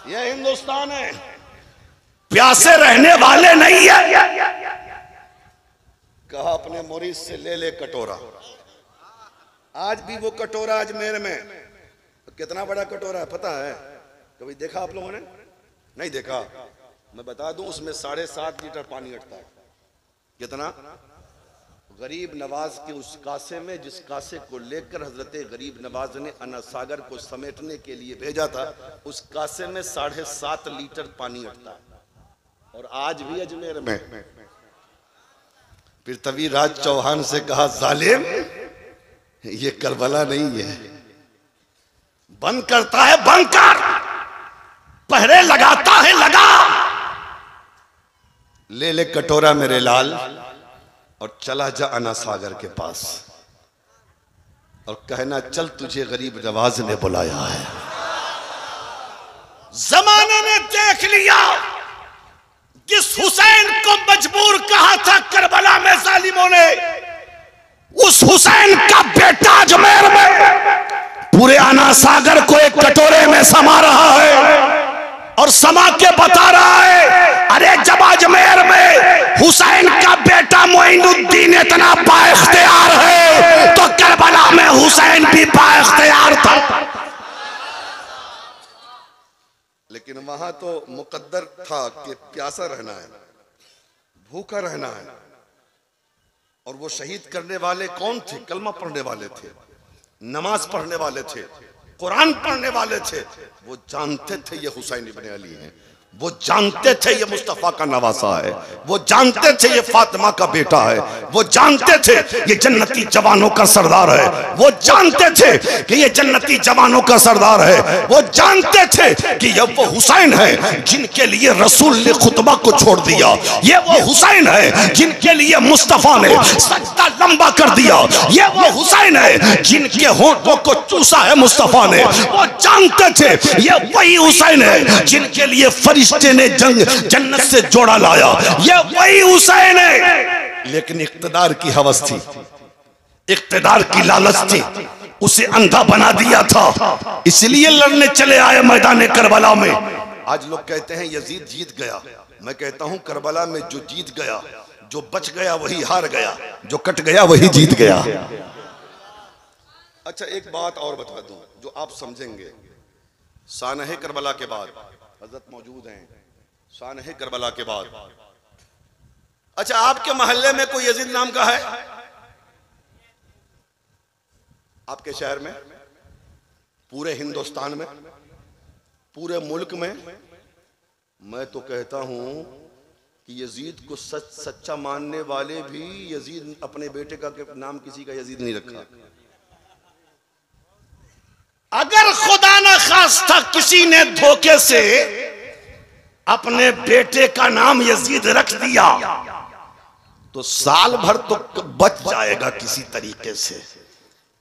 ये हिंदुस्तान है, प्यासे रहने वाले नहीं है। कहा अपने मुरीद से ले ले कटोरा। आज भी वो कटोरा अजमेर में, कितना बड़ा कटोरा है पता है? कभी देखा आप लोगों ने? नहीं देखा? मैं बता दूं, उसमें 7.5 लीटर पानी अटता है। कितना? गरीब नवाज के उस कासे में, जिस कासे को लेकर हजरत गरीब नवाज ने अना सागर को समेटने के लिए भेजा था, उस कासे में 7.5 लीटर पानी अटता है। और आज भी अजमेर में। पृथ्वीराज चौहान से कहा, जालिम, ये करबला नहीं है, बंद करता है बंद कर, पहरे लगाता है लगा, ले ले कटोरा मेरे लाल और चला जा अना सागर के पास और कहना, चल तुझे गरीब नवाज ने बुलाया है। जमाने ने देख लिया, जिस हुसैन को मजबूर कहा था करबला में जालिमों ने, उस हुसैन का बेटा अजमेर में पूरे अना सागर को एक कटोरे में समा रहा है और समा के बता रहा है, अरे जब अजमेर में हुसैन का बेटा मोइनुद्दीन इतना बाइख्तियार है तो करबला में हुसैन भी बाइख्तियार था। लेकिन वहां तो मुकद्दर था कि प्यासा रहना है, भूखा रहना है। और वो शहीद करने वाले कौन थे? कलमा पढ़ने वाले थे, नमाज पढ़ने वाले थे, कुरान पढ़ने वाले थे। वो जानते थे ये हुसैन इब्ने अली हैं, वो जानते थे ये मुस्तफा का नवासा है, वो जानते थे ये फातिमा का बेटा है, वो जानते थे ये जन्नती जवानों का सरदार है, वो जानते थे कि ये जन्नती जवानों का सरदार है, वो जानते थे कि ये वो हुसैन है जिनके लिए रसूल ने खुतबा को छोड़ दिया, ये वो हुसैन है जिनके लिए मुस्तफा ने सजदा लंबा कर दिया, ये वो हुसैन है जिनके होठों को चूसा है मुस्तफा ने। वो जानते थे ये वही हुसैन है जिनके लिए फरिश्ते ने जन्नत से जोड़ा लाया, ये वही हुसैन है। लेकिन इख्तिदार की हवस थी, इख्तिदार की लालच थी, उसे अंधा बना दिया था, इसलिए लड़ने चले आए मैदान करबला में। आज लोग कहते हैं यजीद जीत गया, मैं कहता हूं करबला में जो जीत गया, जो बच गया वही हार गया, जो कट गया वही जीत गया। अच्छा एक बात और बता दूं जो आप समझेंगे। सानहे करबला के बाद हजरत मौजूद हैं, सानहे करबला के बाद। अच्छा आपके मोहल्ले में कोई यजीद नाम का है? आपके शहर में, पूरे हिंदुस्तान में, पूरे मुल्क में? मैं तो कहता हूं कि यजीद को सच्चा मानने वाले भी यजीद अपने बेटे का नाम किसी का यजीद नहीं रखा। अगर खुदा न खास्ता किसी ने धोखे से अपने बेटे का नाम यजीद रख दिया तो साल भर तो बच जाएगा किसी तरीके से,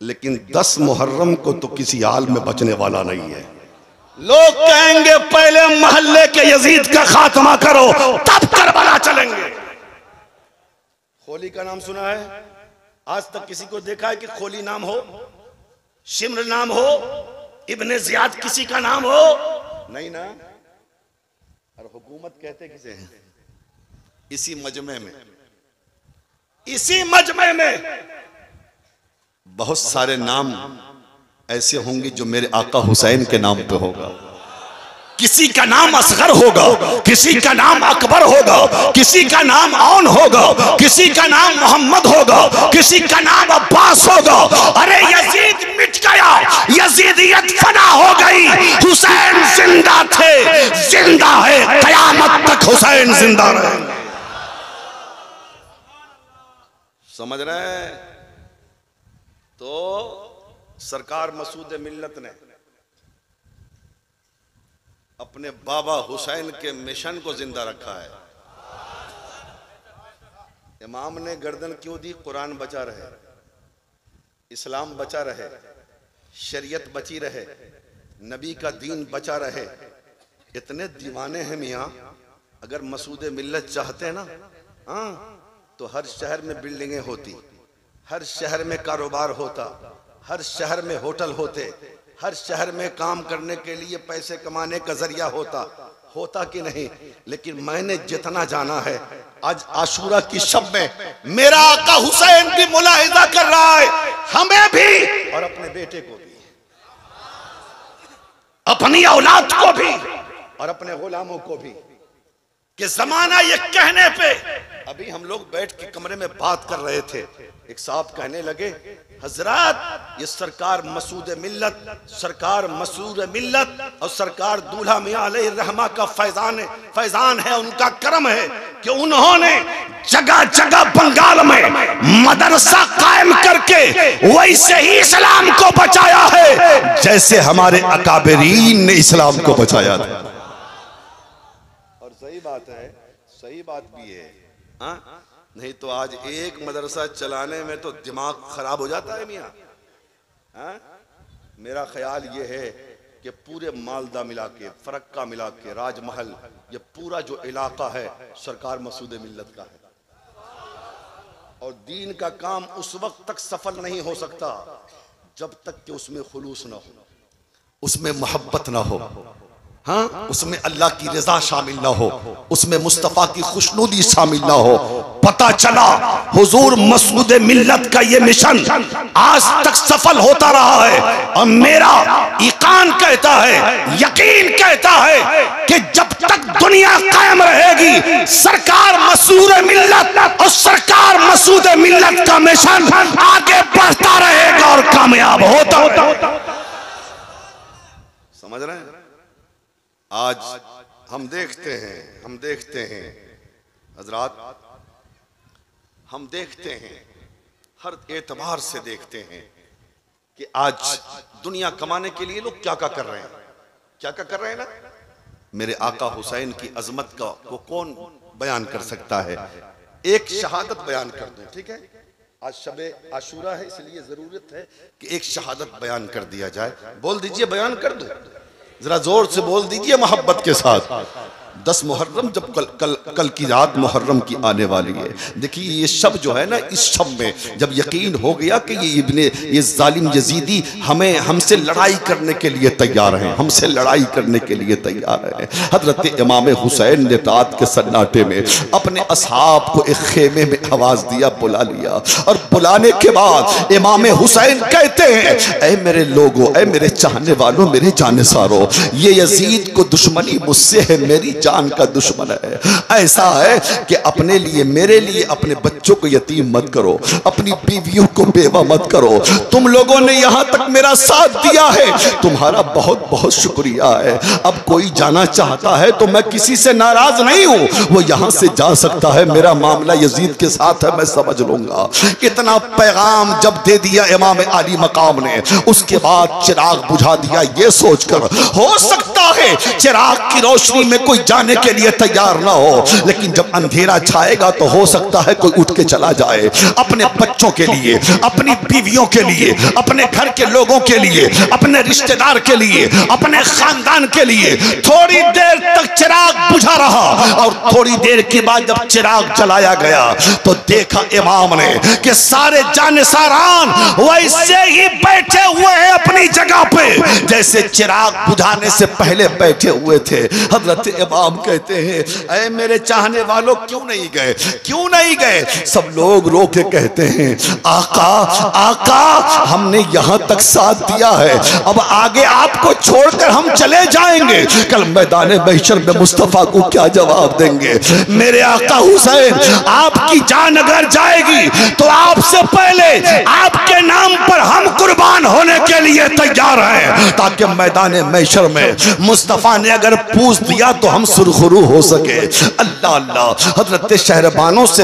लेकिन 10 मुहर्रम को तो किसी हाल में बचने वाला नहीं है। लोग कहेंगे पहले मोहल्ले के यजीद का खात्मा करो तब करबला चलेंगे। खोली का नाम सुना है? आज तक किसी को देखा है कि खोली नाम हो, शिम्र नाम हो, इब्ने जियाद किसी का नाम हो नहीं ना। और हुकूमत कहते किसे हैं? इसी मजमे में बहुत सारे नाम ऐसे होंगे जो मेरे आका हुसैन के नाम पे होगा। किसी का नाम असगर होगा, किसी का नाम अकबर होगा, किसी का नाम औन होगा, किसी का नाम मोहम्मद होगा, किसी का नाम अब्बास होगा। अरे यजीद मिट गया, यजीदियत फना हो गई, हुसैन जिंदा थे, जिंदा है, कयामत तक हुसैन जिंदा रहे। समझ रहे हैं? तो सरकार मसूद मिल्लत ने अपने बाबा हुसैन के मिशन को जिंदा रखा है। इमाम ने गर्दन क्यों दी? कुरान बचा रहे, इस्लाम बचा रहे, शरीयत बची रहे, नबी का दीन बचा रहे। इतने दीवाने हैं मियाँ, अगर मसूद मिल्लत चाहते ना, हाँ, तो हर शहर में बिल्डिंगें होती, हर शहर में कारोबार होता, हर शहर में होटल होते, हर शहर में काम करने के लिए पैसे कमाने का जरिया होता कि नहीं। लेकिन मैंने जितना जाना है, आज आशूरा की शब में मेरा आका हुसैन भी मुलाहिजा कर रहा है, हमें भी और अपने बेटे को भी, अपनी औलाद को भी और अपने गुलामों को भी, कि जमाना ये कहने पे। अभी हम लोग बैठ के कमरे में बात कर रहे थे, एक साहब कहने लगे, हजरत ये सरकार मसूद मिल्लत, सरकार मसूद मिल्लत और सरकार दूल्हा मियां अलैहिर्रहमा का फैजान है, उनका करम है कि उन्होंने जगह जगह बंगाल में मदरसा कायम करके वैसे ही इस्लाम को बचाया है जैसे हमारे अकाबरीन ने इस्लाम को बचाया था। और सही बात है, सही बात भी है, हाँ? नहीं तो आज एक मदरसा चलाने में तो दिमाग खराब हो जाता है मियाँ। मेरा ख्याल ये है कि पूरे मालदा मिला के, फरक्का मिला के, राजमहल, ये पूरा जो इलाका है सरकार मसूद मिल्लत का है। और दीन का काम उस वक्त तक सफल नहीं हो सकता जब तक कि उसमें खुलूस ना हो, उसमें मोहब्बत ना हो, हाँ, उसमें अल्लाह की रजा शामिल ना हो, उसमें मुस्तफा की खुशनुदी शामिल ना हो। पता चला हुजूर मसूद मिल्लत का ये मिशन आज तक सफल होता रहा है। और मेरा ईकान कहता है, यकीन कहता है कि जब तक दुनिया कायम रहेगी, सरकार मसूद मिल्लत और सरकार मसूद मिल्लत का मिशन आगे बढ़ता रहेगा और कामयाब होता। समझ रहे हैं? आज हम देखते हैं हजरात, हम देखते हैं, हर एतबार से देखते हैं कि आज दुनिया कमाने के लिए लोग क्या कर रहे हैं, क्या कर रहे हैं ना। मेरे आका हुसैन की अजमत को कौन बयान कर सकता है? एक शहादत बयान कर दूं, ठीक है? आज शबे आशूरा है, इसलिए जरूरत है कि एक शहादत बयान कर दिया जाए। बोल दीजिए, बयान कर दूं, जरा जोर से बोल दीजिए मोहब्बत के साथ। 10 मुहर्रम, जब कल की रात मुहर्रम की आने वाली है। देखिए ये शब जो है ना, इस शब में जब यकीन हो गया कि ये जालिम यजीदी हमसे लड़ाई करने के लिए तैयार हैं, हमसे लड़ाई करने के लिए तैयार हैं, हजरत इमाम हुसैन ने रात के सन्नाटे में अपने असहाब को एक खेमे में आवाज दिया, बुला लिया। और बुलाने के बाद इमाम हुसैन कहते हैं, ऐ मेरे लोगों, ऐ मेरे चाहने वालों, मेरे जानेसारों, ये यजीद को दुश्मनी मुझसे है, मेरी जान का दुश्मन है। ऐसा है कि अपने लिए, मेरे लिए अपने बच्चों को यतीम मत करो, अपनी बीवियों को बेवा मत करो। तुम लोगों ने यहां तक मेरा साथ दिया है, तुम्हारा बहुत बहुत शुक्रिया है। अब कोई जाना चाहता है तो मैं किसी से नाराज नहीं हूं, वो यहां से जा सकता है, मेरा मामला यजीद के साथ है, मैं समझ लूंगा। इतना पैगाम जब दे दिया इमाम आली मकाम ने, उसके बाद चिराग बुझा दिया, ये सोचकर हो सकता है चिराग की रोशनी में कोई जाने के लिए तैयार ना हो, लेकिन जब अंधेरा छाएगा तो हो सकता है कोई उठ के चला जाए। अपने बच्चों के लिए, अपनी बीवियों के लिए, अपने घर के लोगों के लिए, अपने रिश्तेदार के लिए, अपने खानदान के लिए थोड़ी देर तक चिराग बुझा रहा, और थोड़ी देर के बाद जब चिराग जलाया गया तो देखा इमाम ने कि सारे जानिसारान वैसे ही बैठे हुए हैं अपनी जगह पे जैसे चिराग बुझाने से पहले बैठे हुए थे। हजरत इमाम कहते हैं, ऐ मेरे चाहने वालों क्यों नहीं गए, क्यों नहीं गए? सब लोग रो के कहते हैं, आका आका हमने यहां तक साथ दिया है, अब आगे आपको छोड़कर हम चले जाएंगे, कल मैदान महशर में मुस्तफा को क्या जवाब देंगे? मेरे आका हुसैन, आपकी जान अगर जाएगी तो आपसे पहले आपके नाम पर हम कुर्बान होने के लिए तैयार हैं, ताकि मैदान महशर में मुस्तफा ने अगर पूछ दिया तो हम सुरखरू हो सके। अल्लाह अल्लाह। हजरत शहरबानों से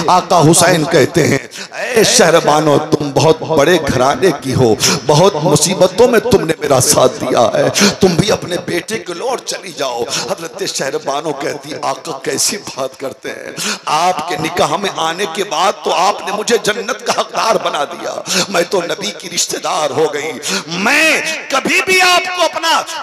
आका हुसैन कहते हैं, ऐ शहरबानों तुम बहुत बड़े घराने की हो, बहुत मुसीबतों में तुमने मेरा साथ दिया है, तुम भी अपने बेटे को लो और चली जाओ। हजरत शहरबानों कहती, आका कैसी बात करते हैं, आपके निकाह में आने के बाद तो आपने मुझे जन्नत का हकदार बना दिया, मैं तो नबी की रिश्तेदार हो गई, मैं कभी भी आपको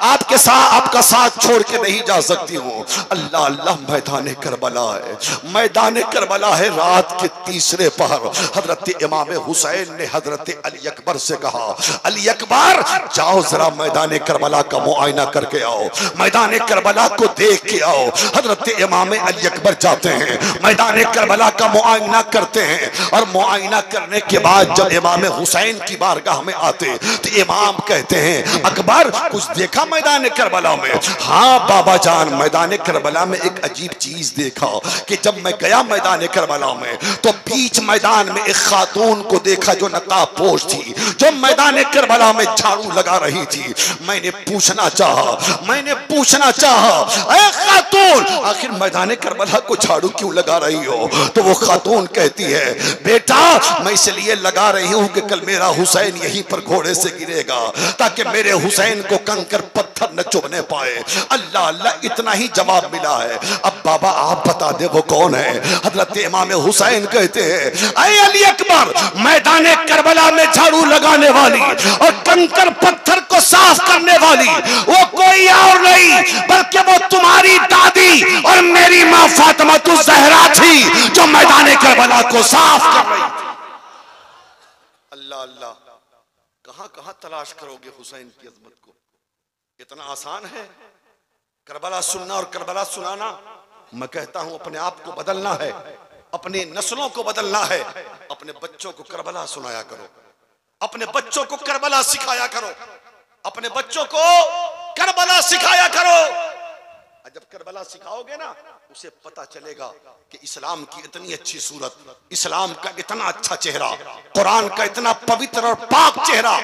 आपके साथ आपका साथ छोड़ के नहीं जा सकती हूँ। अल्लाह अल्लाह। मैदान करबला है, मैदान करबला है। रात के तीसरे पहर हजरत इमाम हुसैन ने हजरत अली अकबर से कहा, अली अकबर जाओ जरा मैदान करबला का मुआयना करके आओ, मैदान करबला को देख के आओ। हजरत इमाम अली अकबर जाते हैं, मैदान करबला का मुआयना करते हैं, और मुआयना करने के बाद जब इमाम हुसैन की बारगाह में आते तो इमाम कहते हैं, अकबर कुछ देखा मैदान करबला में? हाँ बाबा जान, मैदान करबला में एक अजीब चीज देखा कि जब मैं गया मैदान करबला में तो बीच मैदान में एक खातून को देखा जो नकाब पोश थी, जो मैदान करबला में झाड़ू लगा रही थी। मैंने पूछना चाहा, ऐ खातून आखिर मैदान करबला को झाड़ू क्यों लगा रही हो? तो वो खातून कहती है, बेटा मैं इसलिए लगा रही हूं कि कल मेरा हुसैन यहीं पर घोड़े से गिरेगा, ताकि मेरे हुसैन को कंकर पत्थर न चुभने पाए। अल्लाह अल्लाह, इतना ही जवाब मिला है। अब बाबा आप बता दे वो कौन है? हजरत इमाम हुसैन कहते हैं, ऐ अली अकबर, मैदान करबला में झाड़ू लगाने वाली और कंकर पत्थर को साफ करने वाली वो कोई और नहीं बल्कि वो तुम्हारी दादी और मेरी माँ फातिमा ज़हरा थी, जो मैदान करबला को साफ कर रही थी। अल्लाह अल्लाह। कहां कहां तलाश करोगे हुसैन की अजमत को? इतना आसान है करबला सुनना और करबला सुनाना। मैं कहता हूं अपने आप को बदलना है, अपनी नस्लों को बदलना है। अपने बच्चों को करबला सुनाया करो, अपने बच्चों को करबला सिखाया करो, अपने बच्चों को करबला सिखाया करो। जब करबला सिखाओगे ना, उसे पता चलेगा कि इस्लाम की इतनी अच्छी सूरत, इस्लाम का इतना अच्छा चेहरा, कुरान का इतना पवित्र और पाक चेहरा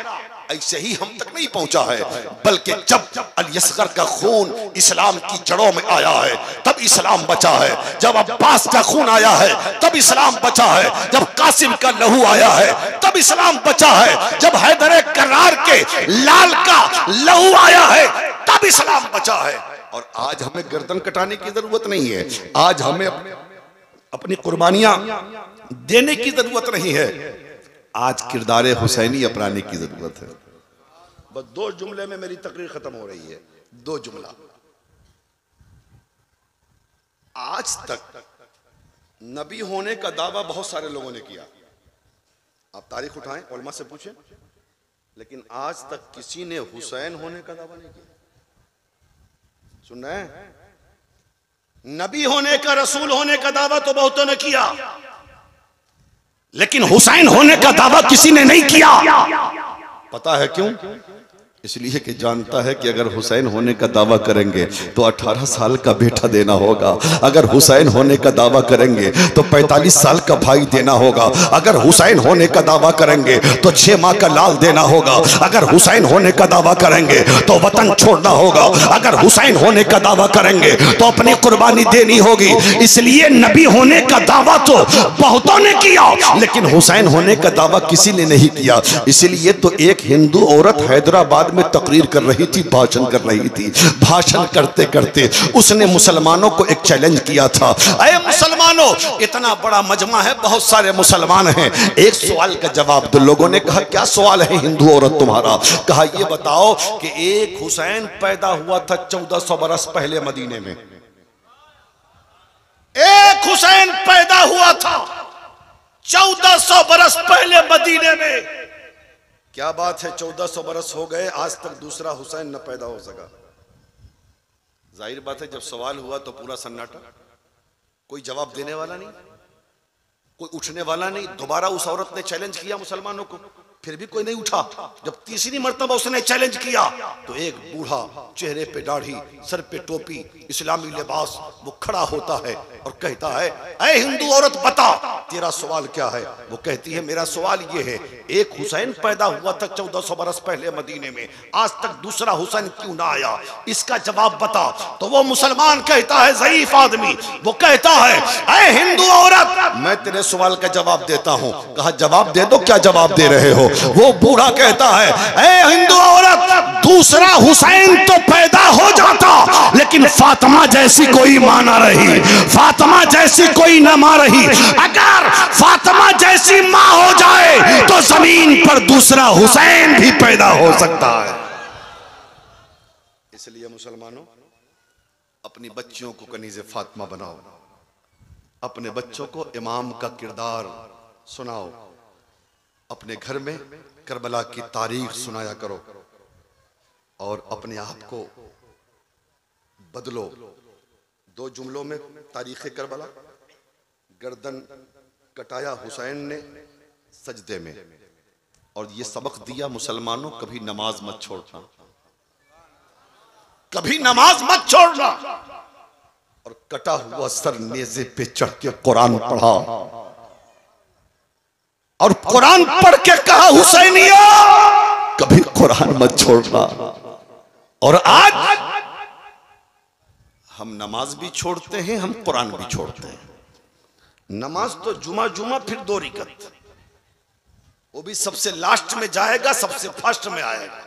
ऐसे ही हम तक नहीं पहुंचा है, बल्कि जब अली असगर का खून इस्लाम की जड़ों में आया है तब इस्लाम बचा है, जब अब्बास का खून आया है तब इस्लाम बचा है, जब कासिम का लहू आया है तब इस्लाम बचा है, जब हैदर करार के लाल का लहू आया है तब इस्लाम बचा है। और आज हमें गर्दन कटाने की जरूरत नहीं है, आज हमें अपनी कुर्बानियां देने की जरूरत नहीं है, आज किरदार हुसैनी अपनाने की जरूरत है। बस 2 जुमले में मेरी तकरीर खत्म हो रही है, 2 जुमला। आज तक नबी होने का दावा बहुत सारे लोगों ने किया, आप तारीख उठाएं, उलमा से पूछें, लेकिन आज तक किसी ने हुसैन होने का दावा नहीं किया। सुन रहे हैं? नबी होने का, रसूल होने का दावा तो बहुतों ने किया, लेकिन हुसैन होने का दावा किसी ने नहीं किया। पता है क्यों? इसलिए कि जानता है कि अगर हुसैन होने का दावा करेंगे तो 18 साल का बेटा देना होगा, अगर हुसैन होने का दावा करेंगे तो 45 साल का भाई देना होगा, अगर हुसैन होने का दावा करेंगे तो 6 माह का लाल देना होगा, अगर हुसैन होने का दावा करेंगे तो वतन छोड़ना होगा, अगर हुसैन होने का दावा करेंगे तो अपनी कुर्बानी देनी होगी। इसलिए नबी होने का दावा तो बहुतों ने किया, लेकिन हुसैन होने का दावा किसी ने नहीं किया। इसलिए तो एक हिंदू औरत हैदराबाद में तकरीर कर रही थी, भाषण कर रही थी। भाषण करते करते उसने मुसलमानों को एक चैलेंज किया था, अरे मुसलमानों, इतना बड़ा मजमा है, बहुत सारे मुसलमान हैं, एक सवाल का जवाब दो। लोगों ने कहा क्या सवाल है हिंदू औरत तुम्हारा? कहा ये बताओ कि एक हुसैन पैदा हुआ था 1400 बरस पहले मदीने में। एक हुसैन पैदा हुआ था 1400 बरस पहले मदीने में। क्या बात है, 1400 बरस हो गए, आज तक दूसरा हुसैन न पैदा हो सका। जाहिर बात है, जब सवाल हुआ तो पूरा सन्नाटा, कोई जवाब देने वाला नहीं, कोई उठने वाला नहीं। दोबारा उस औरत ने चैलेंज किया मुसलमानों को, फिर भी कोई नहीं उठा। जब तीसरी मर्तबा उसने चैलेंज किया तो एक बूढ़ा, चेहरे पे दाढ़ी, सर पे टोपी, इस्लामी लिबास, वो खड़ा होता है और कहता है, ऐ हिंदू औरत बता तेरा सवाल क्या है? वो कहती है मेरा सवाल ये है, एक हुसैन पैदा हुआ था 1400 बरस पहले मदीने में, आज तक दूसरा हुसैन क्यों ना आया? इसका जवाब बता। तो वो मुसलमान कहता है, ज़ईफ आदमी, वो कहता है, ऐ हिंदू औरत मैं तेरे सवाल का जवाब देता हूं। कहा जवाब दे दो, क्या जवाब दे रहे हो? वो बूढ़ा कहता है, ऐ हिंदू औरत, दूसरा हुसैन तो पैदा हो जाता, लेकिन फातिमा जैसी कोई मां ना रही, फातिमा जैसी कोई न मां रही। अगर फातिमा जैसी मां हो जाए तो जमीन पर दूसरा हुसैन भी पैदा हो सकता है। इसलिए मुसलमानों, अपनी बच्चियों को कनीज़े फातिमा बनाओ, अपने बच्चों को इमाम का किरदार सुनाओ, अपने घर में करबला की तारीख सुनाया करो और अपने आप को बदलो। 2 जुमलों में तारीख करबला, गर्दन कटाया हुसैन ने सजदे में, और ये सबक दिया मुसलमानों, कभी नमाज मत छोड़ना, कभी नमाज मत छोड़ना। और कटा हुआ सर नेज़े पे चढ़ के कुरान पढ़ा और कुरान पढ़ के कहा, हुसैनिया कभी कुरान मत छोड़ना। और आज हम नमाज भी छोड़ते हैं, हम कुरान भी छोड़ते हैं। नमाज तो जुमा जुमा, फिर 2 रिकत, वो भी सबसे लास्ट में जाएगा, सबसे फर्स्ट में आएगा।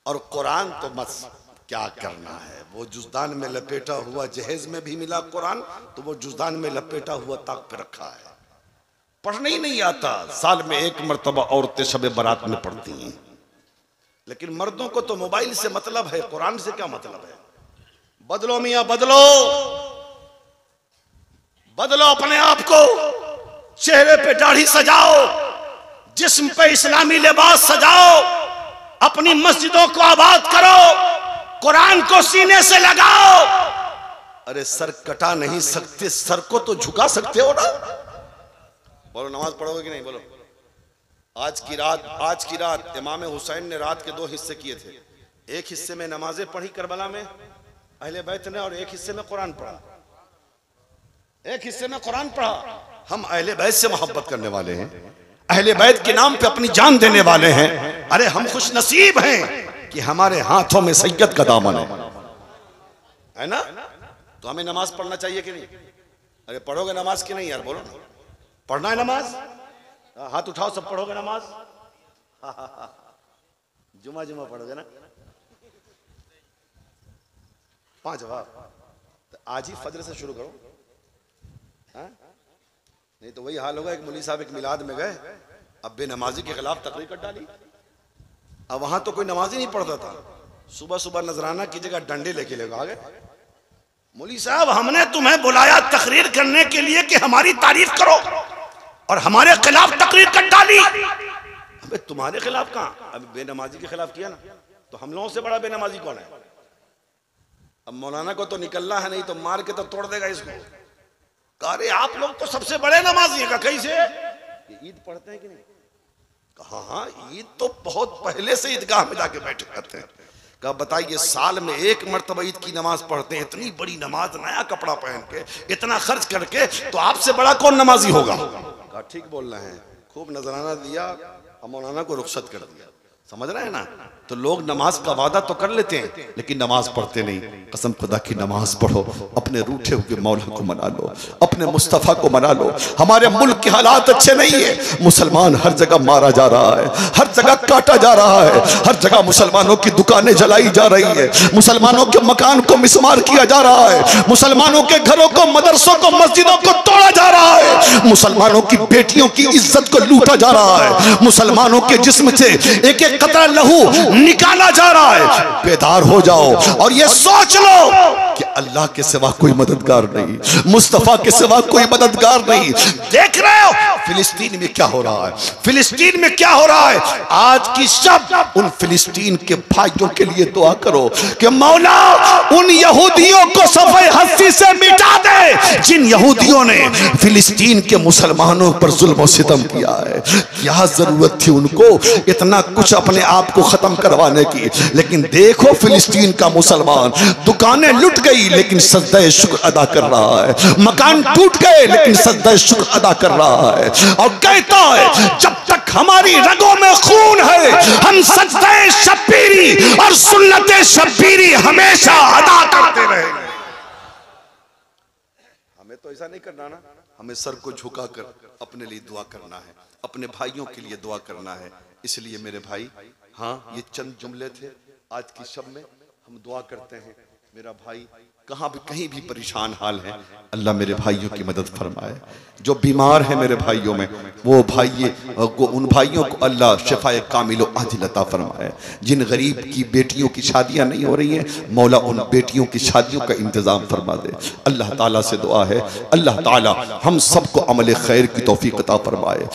और कुरान तो बस क्या करना है, वो जुज़दान में लपेटा हुआ, जहेज में भी मिला कुरान तो वो जुज़दान में लपेटा हुआ ताक पे रखा है, पढ़ने ही नहीं आता। साल में 1 मरतबा औरतें शबे बारात में पढ़ती हैं, लेकिन मर्दों को तो मोबाइल से मतलब है, कुरान से क्या मतलब है? बदलो मियां बदलो, बदलो अपने आप को, चेहरे पे दाढ़ी सजाओ, जिस्म पे इस्लामी लिबास सजाओ, अपनी मस्जिदों को आबाद करो, कुरान को सीने से लगाओ। अरे सर कटा नहीं सकते, सर को तो झुका सकते हो ना। बोलो नमाज पढ़ोगे कि नहीं? बोलो। आज की रात इमाम हुसैन ने रात के 2 हिस्से किए थे। एक हिस्से में नमाजें पढ़ी करबला में अहले बैत ने, और एक हिस्से में कुरान पढ़ा, एक हिस्से में कुरान पढ़ा। हम अहले बैत से मोहब्बत करने वाले हैं, अहले बैत के नाम पे अपनी जान देने वाले हैं। अरे हम खुश नसीब हैं कि हमारे हाथों में सैयद का दामन है ना? तो हमें नमाज पढ़ना चाहिए कि नहीं? अरे पढ़ोगे नमाज की नहीं यार? बोलो ना, पढ़ना है नमाज? हाथ उठाओ, सब पढ़ोगे नमाज? जुमा जुमा पढ़ोगे ना? 5 जवाब। तो आज ही फजर से शुरू करो, हाँ? नहीं तो वही हाल होगा, एक मौलवी साहब एक मिलाद में गए, अब बेनमाजी के खिलाफ तकरीर कर डाली। अब वहां तो कोई नमाज ही नहीं पढ़ता था, सुबह सुबह नजराना की जगह डंडे लेके ले आ गए। मौलवी साहब, हमने तुम्हें बुलाया तकरीर करने के लिए कि हमारी तारीफ करो, और हमारे खिलाफ तकरीर कर डाली। अबे तुम्हारे खिलाफ कहां? अभी बेनमाजी के खिलाफ किया ना, तो हम लोगों से बड़ा बेनमाजी कौन है? अब मौलाना को तो निकलना है, नहीं तो मार के तो तोड़ देगा इसको। अरे आप लोग तो सबसे बड़े नमाजी हैं। कैसे? ईद पढ़ते हैं कि नहीं? कहा हाँ, ईद तो बहुत पहले से ईदगाह में जाके बैठे रहते हैं। कहा बताइए, साल में 1 मरतबा ईद की नमाज पढ़ते हैं, इतनी बड़ी नमाज, नया कपड़ा पहन के, इतना खर्च करके, तो आपसे बड़ा कौन नमाजी होगा? कहा ठीक बोल रहे हैं। खूब नजराना दिया और मौलाना को रुखसत कर दिया। समझ रहे हैं ना? तो लोग नमाज का वादा तो कर लेते हैं लेकिन नमाज पढ़ते नहीं। कसम खुदा की नमाज पढ़ो, अपने रूठे हुए मौला को मना लो, अपने मुस्तफ़ा को मना लो। हमारे मुल्क के हालात अच्छे नहीं है, मुसलमान हर जगह मारा जा रहा है, हर जगह काटा जा रहा है, हर जगह मुसलमानों की दुकानें जलाई जा रही है, मुसलमानों के मकान को मिसमार किया जा रहा है, मुसलमानों के घरों को, मदरसों को, मस्जिदों को तोड़ा जा रहा है, मुसलमानों की बेटियों की इज्जत को लूटा जा रहा है, मुसलमानों के जिस्म से एक एक कतरा लहू निकाला जा रहा है। बेदार हो जाओ और ये सोच लो कि अल्लाह के सिवा कोई मददगार नहीं, मुस्तफा के सिवा कोई मददगार नहीं। देख रहे हो फिलिस्तीन में क्या हो रहा है, फिलिस्तीन में क्या हो रहा है। आज की शब उन फिलिस्तीन के भाइयों के लिए दुआ करो कि मौला उन यहूदियों को सफे हस्ती से मिटा दे जिन यहूदियों ने फिलिस्तीन के मुसलमानों पर जुल्म और सितम किया है। क्या जरूरत थी उनको इतना कुछ अपने आप को खत्म करवाने की। लेकिन देखो फिलिस्तीन का मुसलमान, दुकानें लुट गई लेकिन सजदा शुक्र अदा कर रहा है, मकान टूट गए लेकिन सजदा शुक्र अदा कर रहा है और कहता है जब तक हमारी रगों में खून है हम सजदा शब्बीरी और सुन्नत शब्बीरी हमेशा अदा करते रहेंगे। हमें तो ऐसा नहीं करना ना, हमें सर को झुकाकर अपने लिए दुआ करना है, अपने भाइयों के लिए दुआ करना है। इसलिए मेरे भाई, हाँ ये चंद जुमले थे आज की शब में। हम दुआ करते हैं मेरा भाई कहाँ भी कहीं भी परेशान हाल है, अल्लाह मेरे भाइयों की मदद फरमाए। जो बीमार है मेरे भाइयों में वो भाई को, उन भाइयों को अल्लाह शिफाए कामिल आजिल अता फरमाए। जिन गरीब की बेटियों की शादियां नहीं हो रही हैं मौला उन बेटियों की शादियों का इंतजाम फरमा दे। अल्लाह ताला से दुआ है अल्लाह ताला हम सबको अमल खैर की तौफीक अता फरमाए।